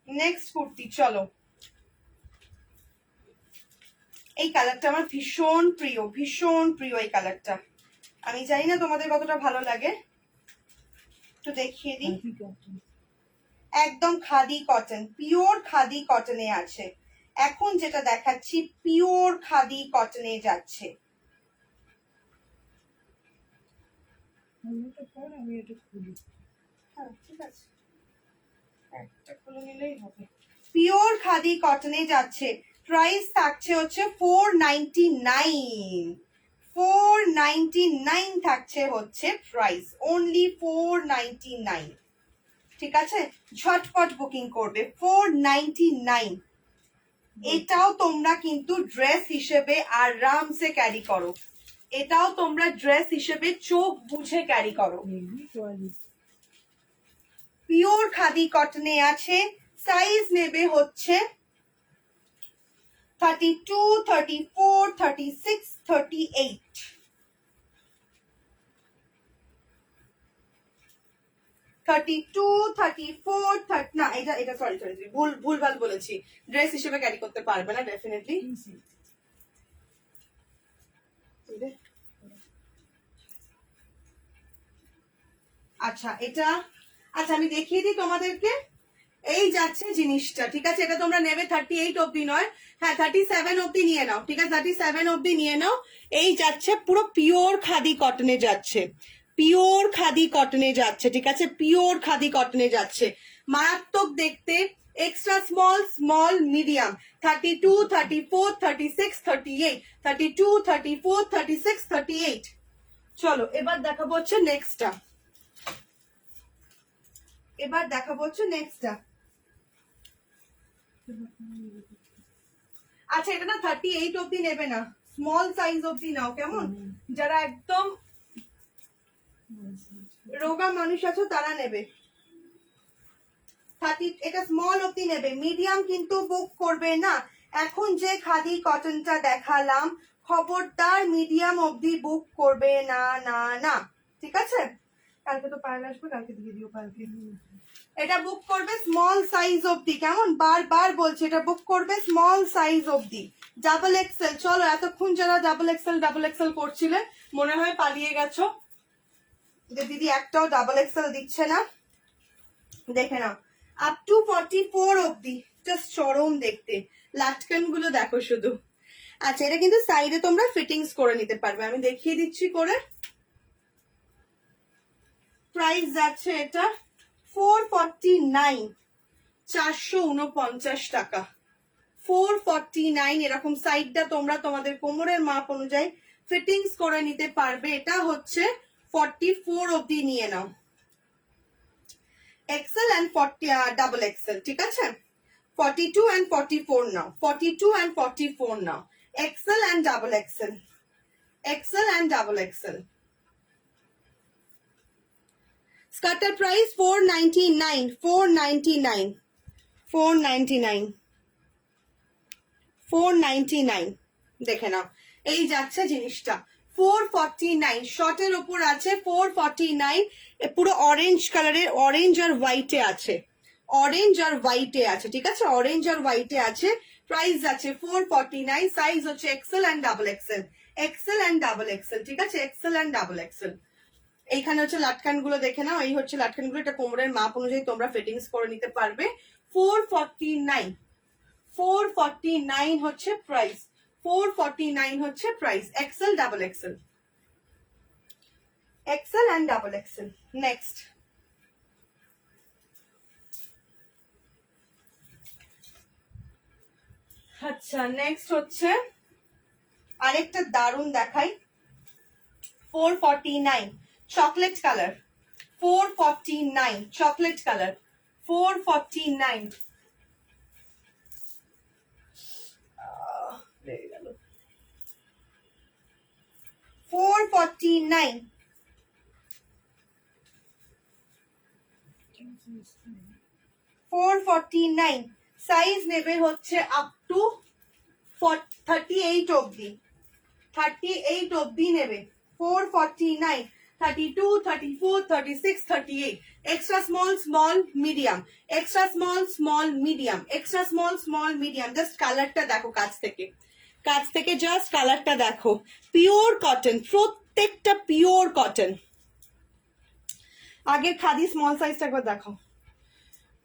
নেক্সট কুর্তি, চলো। এই কালারটা আমার ভীষণ প্রিয়, ভীষণ প্রিয় এই কালারটা, আমি জানি না তোমাদের কতটা ভালো লাগে, একটু দেখিয়ে দিই। একদম খাদি কটন, পিওর খাদি কটনে আছে, এখন যেটা দেখাচ্ছি পিওর খাদি কটনে যাচ্ছে। হ্যাঁ, ঠিক আছে, একটা খুলে নিলেই হবে। পিওর খাদি কটনে যাচ্ছে, প্রাইস থাকছে হচ্ছে 499, 499 থাকছে হচ্ছে প্রাইস, অনলি 499, ঠিক আছে, ঝটপট বুকিং করবে, 499। এটাও তোমরা কিন্তু ড্রেস হিসেবে আরামসে ক্যারি করো, এটাও তোমরা ড্রেস হিসেবে চোখ বুঝে ক্যারি করো। পিওর খাদি কটনে আছে, সাইজ নেবে হচ্ছে 32, 34, 36, 38, 32, 34, না এটা সরি ভুলভাল বলেছি, ড্রেস হিসেবে ক্যারি করতে পারবে না ডেফিনেটলি। আচ্ছা, এটা আচ্ছা আমি দেখিয়ে দিই তোমাদেরকে, এই যাচ্ছে জিনিসটা, ঠিক আছে, এটা তোমরা নেবে 38 অব্দি নয়, হ্যাঁ 37 অব্দি নিয়ে নাও, ঠিক আছে, 37 অব্দি নিয়ে নাও। এই যাচ্ছে পুরো পিওর খাদি কটনে যাচ্ছে, পিওর খাদি কটনে যাচ্ছে, ঠিক আছে, পিওর খাদি কটনে যাচ্ছে, মারাত্মক দেখতে, এক্সট্রা স্মল, স্মল, মিডিয়াম, 32, 34, 36, 38, 32, 34, 36, 38। চলো এবার দেখাবো হচ্ছে নেক্সটটা, এবার দেখাবো হচ্ছে নেক্সটটা। আচ্ছা, এটা না 38 অব্দি নেবে না, স্মল সাইজ অব্দি নাও, কেমন, যারা একদম রোগা মানুষ আছো তারা নেবে, 30 এটা স্মল অব্দি নেবে, মিডিয়াম কিন্তু বুক করবে না। এখন যে খাদি কটনটা দেখালাম, খবরদার মিডিয়াম অব্দি বুক করবে না, না না, ঠিক আছে, কালকে তো পায়েল আসবে, কালকে দিয়ে দিও কালকে। এটা বুক করবে স্মল সাইজ অবধি, কেমন? বারবার বলছি এটা বুক করবে স্মল সাইজ অবধি। Double XL. চলো, এতক্ষণ যারা ডাবল এক্সেল করছিলে মনে হয় পালিয়ে গেছো, যে দিদি একটাও ডাবল এক্সেল দিচ্ছে না। দেখে নাও, আপ টু 44 অবধি, জাস্ট চরম দেখতে। লাটকান গুলো দেখো শুধু। আচ্ছা, এটা কিন্তু সাইডে তোমরা ফিটিংস করে নিতে পারবে, আমি দেখিয়ে দিচ্ছি করে। প্রাইস যাচ্ছে এটা 449, 449 টাকা। 449। এরকম সাইডটা তোমরা তোমাদের কোমরের মাপ অনুযায়ী ফিটিংস করে নিতে পারবে। এটা হচ্ছে 44 অবধি নিয়ে নাও, এক্সেল অ্যান্ড 40 ডাবল এক্সেল, ঠিক আছে? 42 and 44 নাও, 42 and 44 নাও, XL and double XL, XL and double XL. স্কার্টের প্রাইস 499, 499, 499, 499। দেখে নাও, এই যাচ্ছে জিনিসটা 449। শর্টের উপর আছে 449। পুরো অরেঞ্জ কালারের, অরেঞ্জ আর হোয়াইটে আছে, অরেঞ্জ আর হোয়াইটে আছে, ঠিক আছে? অরেঞ্জ আর হোয়াইটে আছে। প্রাইস আছে 449। সাইজ হচ্ছে XL and double XL, XL and double XL, ঠিক আছে? XL and double XL. এইখানে হচ্ছে লাটকান গুলো দেখে নাও, এই হচ্ছে লাটকান গুলো। এটা কোমরের মাপ অনুযায়ী তোমরা ফিটিংস করে নিতে পারবে। 449, 449 হচ্ছে প্রাইস, 449 হচ্ছে price. XL double XL, XL and double XL. Next, আচ্ছা নেক্সট হচ্ছে আরেকটা দারুন দেখাই, 449 chocolate colour, 449 chocolate colour, 449। 449, 449। Size নেবে হচ্ছে আপ টু 38 অবধি, 38 অবধি নেবে। 449, 32, 34, 36, 38। Extra small, small, medium, extra small, small, medium, extra small, small, medium. Just কালারটা দেখো কাছ থেকে, কাছ থেকে জাস্ট কালারটা দেখো। পিওর কটন, প্রত্যেকটা পিওর কটন। আগের খাদি স্মল সাইজটা একবার দেখো,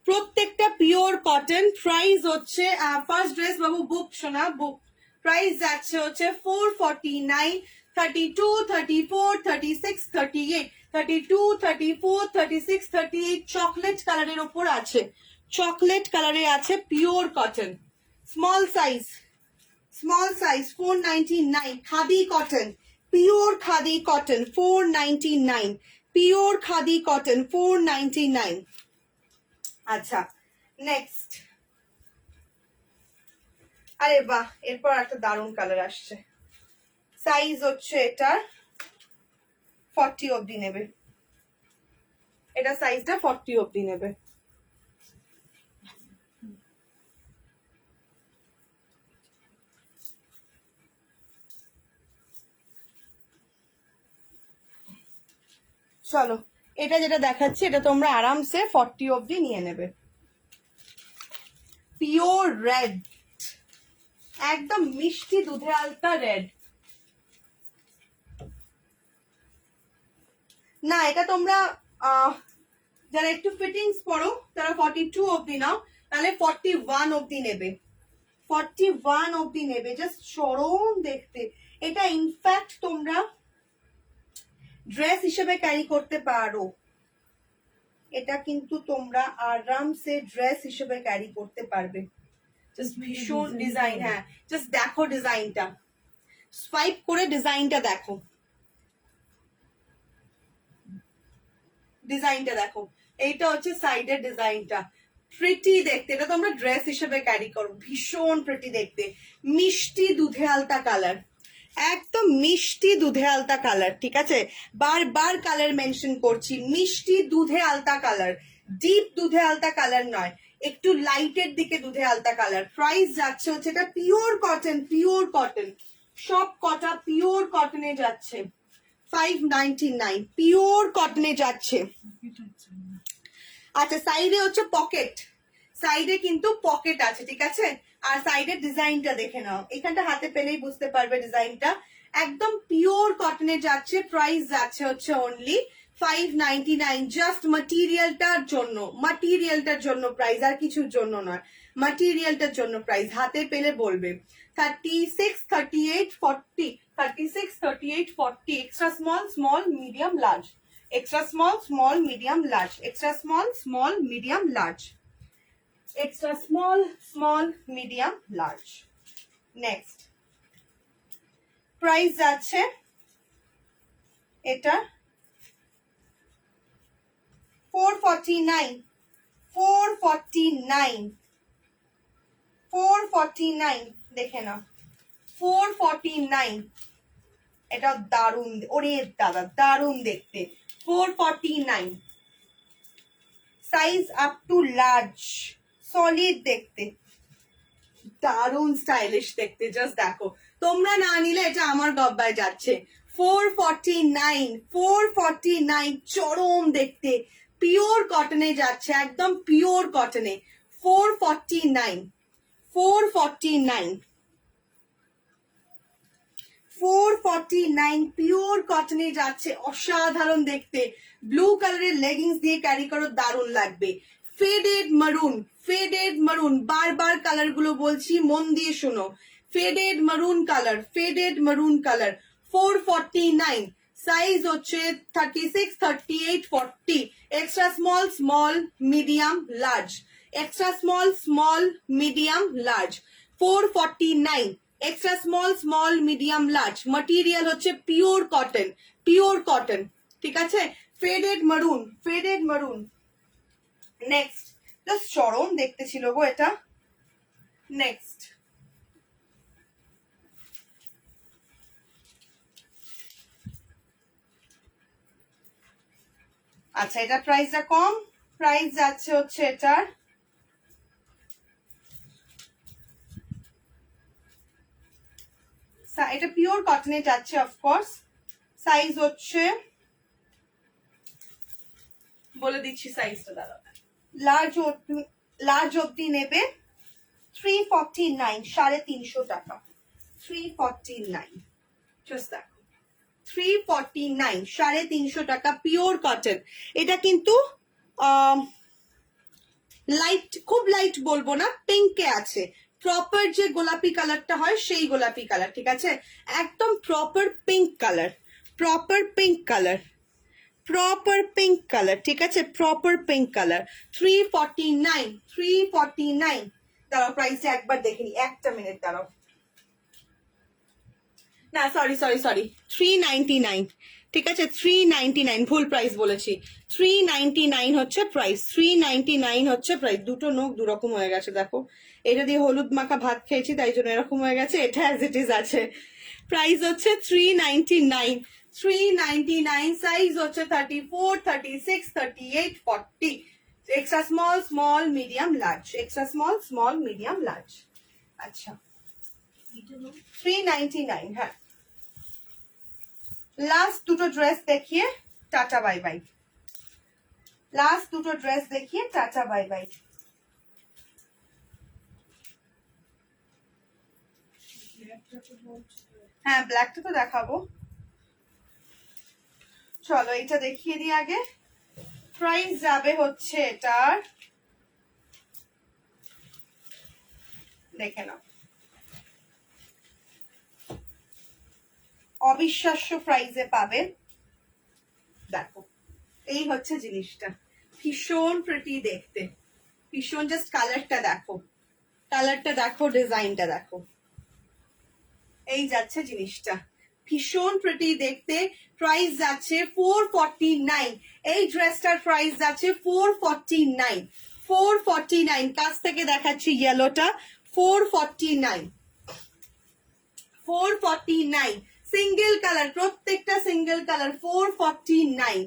প্রত্যেকটা পিওর কটন। প্রাইস হচ্ছে ফার্স্ট ড্রেস বাবু বুক, সোনা বুক। প্রাইস যাচ্ছে হচ্ছে 449, 32, 34, 36, 38, 32, 34, 36, 38। চকলেট কালারের ওপর আছে, চকলেট কালারে আছে, pure cotton, small size, small size. 499 khadi cotton, pure khadi cotton, 499 pure khadi cotton, 499। আচ্ছা নেক্সট, আরে বাহ, এরপর একটা দারুন কালার আসছে। সাইজ হচ্ছে এটা 40 অবধি নেবে, এটা সাইজটা 40 অবধি নেবে। চলো, এটা যেটা দেখাচ্ছি এটা তোমরা আরামসে 40 অবধি নিয়ে নেবে। পিওর রেড, একদম মিষ্টি দুধে আলতা রেড। না, এটা তোমরা যারা একটু ফিটিংস পড়ো তারা 42 অবধি নাও, তাহলে 41 অবধি নেবে, 41 অবধি নেবে। জাস্ট চরম দেখতে। এটা ইনফ্যাক্ট তোমরা ড্রেস হিসেবে ক্যারি করতে পারো, এটা কিন্তু তোমরা আরামসে ড্রেস হিসেবে ক্যারি করতে পারবে। জাস্ট ভীষণ ডিজাইন। হ্যাঁ, জাস্ট দেখো ডিজাইনটা, সোয়াইপ করে ডিজাইনটা দেখো, ডিজাইনটা দেখো। এইটা হচ্ছে সাইডের ডিজাইনটা, প্রিটি দেখতে। এটা তোমরা ড্রেস হিসেবে ক্যারি করো, ভীষণ প্রিটি দেখতে। মিষ্টি দুধে আলতা কালার, একদম মিষ্টি দুধে আলতা কালার, ঠিক আছে? বারবার কালার মেনশন করছি, মিষ্টি দুধে আলতা কালার, ডিপ দুধে আলতা কালার নয়, একটু লাইটের দিকে দুধে আলতা কালার। প্রাইস যাচ্ছে হচ্ছে, এটা পিওর কটন, পিওর কটন, সব কটা পিওর কটনে যাচ্ছে। 599 পিওর কটনে যাচ্ছে। আচ্ছা সাইডে হচ্ছে পকেট, সাইডে কিন্তু পকেট আছে, ঠিক আছে। আর সাইডের ডিজাইনটা দেখে নাও, এখানটা হাতে পেলেই বুঝতে পারবে ডিজাইনটা। একদম পিওর কটনে যাচ্ছে, প্রাইস যাচ্ছে হচ্ছে অনলি 599, জাস্ট মাটেরিয়ালটার জন্য, মাটেরিয়ালটার জন্য প্রাইস, আর কিছুর জন্য নয়, মাটেরিয়ালটার জন্য প্রাইস। হাতে পেলে বলবে 36, 38, 40, 36, 38, 40, extra small, small, medium, large, extra small, small, medium, large, extra small, small, medium, large, extra small, small, medium, large. Next price যাচ্ছে এটা 449, 449, 449 দেখে নাও, 449, এটা দারুন, ওরে দাদা দারুন দেখতে, 449, size up to large, solid দেখতে, দারুন স্টাইলিশ দেখতে, জাস্ট দেখো। তোমরা না নিলে এটা আমার গব্বায় যাচ্ছে। 449, 449, চরম দেখতে, পিওর কটনে যাচ্ছে, একদম পিওর কটনে, 449, 449, 449 পিওর কটনে যাচ্ছে, অসাধারণ দেখতে। ব্লু কালারের লেগিংস দিয়ে ক্যারি করো, দারুণ লাগবে। ফেডেড মারুন, ফেডেড মারুন, বারবার কালার গুলো বলছি, মন দিয়ে শোনো। Faded maroon colour, faded maroon colour, 449, size হচ্ছে 36, 38, 40, extra small, small, medium, large, extra small, small, medium, large, 449, extra small, small, medium, large. Material হচ্ছে পিওর কটন, পিওর কটন, ঠিক আছে। ফেডেড মারুন, ফেডেড মারুন। নেক্সট, জাস্ট চরম দেখতে ছিল গো এটা। নেক্সট আচ্ছা, এটা প্রাইসটা কম, প্রাইস যাচ্ছে হচ্ছে এটার এটা পিওর কটনে যাচ্ছে অফকোর্স, সাইজ হচ্ছে বলে দিচ্ছি সাইজটা, দাঁড়াও, লার্জ অব্দি নেবে 349, 350 টাকা, 349, জাস্ট দেখো, 349, 350 টাকা, পিওর কটন। এটা কিন্তু লাইট, খুব লাইট বলবো না, পিঙ্কে আছে, প্রপার যে গোলাপি কালারটা হয় সেই গোলাপি কালার, ঠিক আছে, একদম proper pink colour, proper pink colour, proper pink colour, ঠিক আছে, প্রপার পিঙ্ক কালার। 349, 349, দাঁড়াও প্রাইসটা একবার দেখে নি, একটা মিনিট দাঁড়াও, না সরি সরি সরি, 399, ঠিক আছে, 399, ভুল প্রাইস বলেছি, 399 হচ্ছে প্রাইস, 399 হচ্ছে প্রাইস। দুটো নখ দুরকম হয়ে গেছে দেখো, এটা দিয়ে হলুদ মাখা ভাত খেয়েছি তাই জন্য এরকম হয়ে গেছে, এটা অ্যাজ ইট ইজ আছে। প্রাইস হচ্ছে 399, 399, সাইজ হচ্ছে 34, 36, 38, 40, extra small, small, medium, large, extra small, small, medium, large. আচ্ছা 399, হ্যাঁ। লাস্ট দুটো ড্রেস দেখিয়ে টাটা বাই বাই, লাস্ট দুটো ড্রেস দেখিয়ে টাটা বাই বাই। হ্যাঁ ব্ল্যাকটা তো দেখাবো, চলো এটা দেখিয়ে দিই আগে। প্রাইস যাবে হচ্ছে এটার, দেখে নাও, অবিশ্বাস্য প্রাইসে পাবেন। দেখো এই হচ্ছে জিনিসটা, ভীষণ প্রিটি দেখতে, ভীষণ, জাস্ট কালারটা দেখো, কালারটা দেখো, ডিজাইনটা দেখো, এই যাচ্ছে জিনিসটা, ভীষণ প্রিটি দেখতে। প্রাইস যাচ্ছে 449, এই ড্রেসটার প্রাইস যাচ্ছে 449, 449, কাছ থেকে দেখাচ্ছি ইয়েলোটা, 449, 449, সিঙ্গেল কালার, প্রত্যেকটা সিঙ্গেল কালার, 449।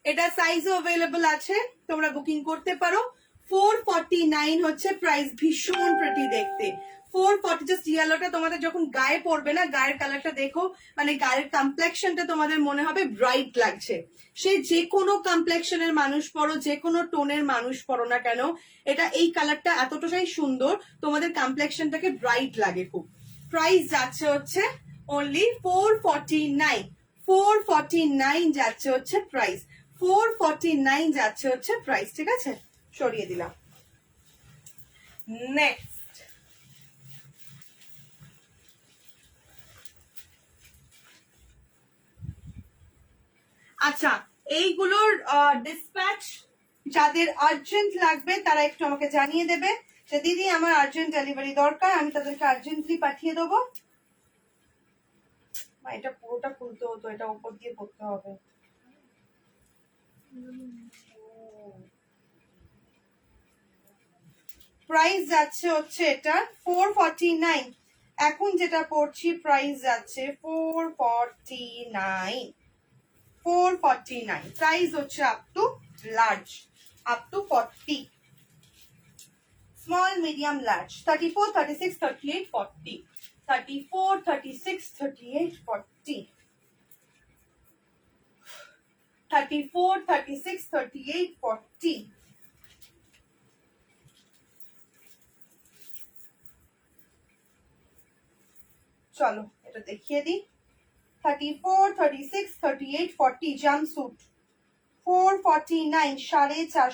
এটা সাইজও অ্যাভেলেবল আছে, তোমরা বুকিং করতে পারো, 449 হচ্ছে প্রাইস, ভীষণ প্রিটি দেখতে। 440, জাস্ট ইয়েলোটা তোমাদের যখন গায়ে পড়বে না, গায়ের কালারটা দেখো, মানে গায়ের কমপ্লেক্সনটা তোমাদের মনে হবে ব্রাইট লাগছে। সে যে কোনো কমপ্লেক্সনের মানুষ পড়ো, যে কোনো টোনের মানুষ পড়ো না কেন, এটা এই কালারটা এতটাই সুন্দর, তোমাদের কমপ্লেক্সনটাকে ব্রাইট লাগে খুব। প্রাইস যাচ্ছে হচ্ছে অনলি 449, 449 যাচ্ছে হচ্ছে প্রাইস, 449 যাচ্ছে হচ্ছে প্রাইস, ঠিক আছে, সরিয়ে দিলাম। নেক্সট, আচ্ছা এইগুলোর ডিসপ্যাচ যাদের আর্জেন্ট লাগবে তারা একটু আমাকে জানিয়ে দেবে যে দিদি আমার আর্জেন্ট ডেলিভারি দরকার, আমি তাদেরকে আর্জেন্টলি পাঠিয়ে দেবো। এটা পুরোটা খুলতে হতো, এটা উপর দিয়ে পড়তে হবে। প্রাইস যাচ্ছে হচ্ছে এটা 449, এখন যেটা পড়ছি প্রাইস যাচ্ছে 449, 449 প্রাইস হচ্ছে up to large, up to 40, small medium large 34, 36, 38, 40, 34, 36, 38, 40, 34, 36, 38, 40। চলো এটা দেখিয়ে দিই। 34, 36, 38, 40 জাম্পস্যুট 449, 450।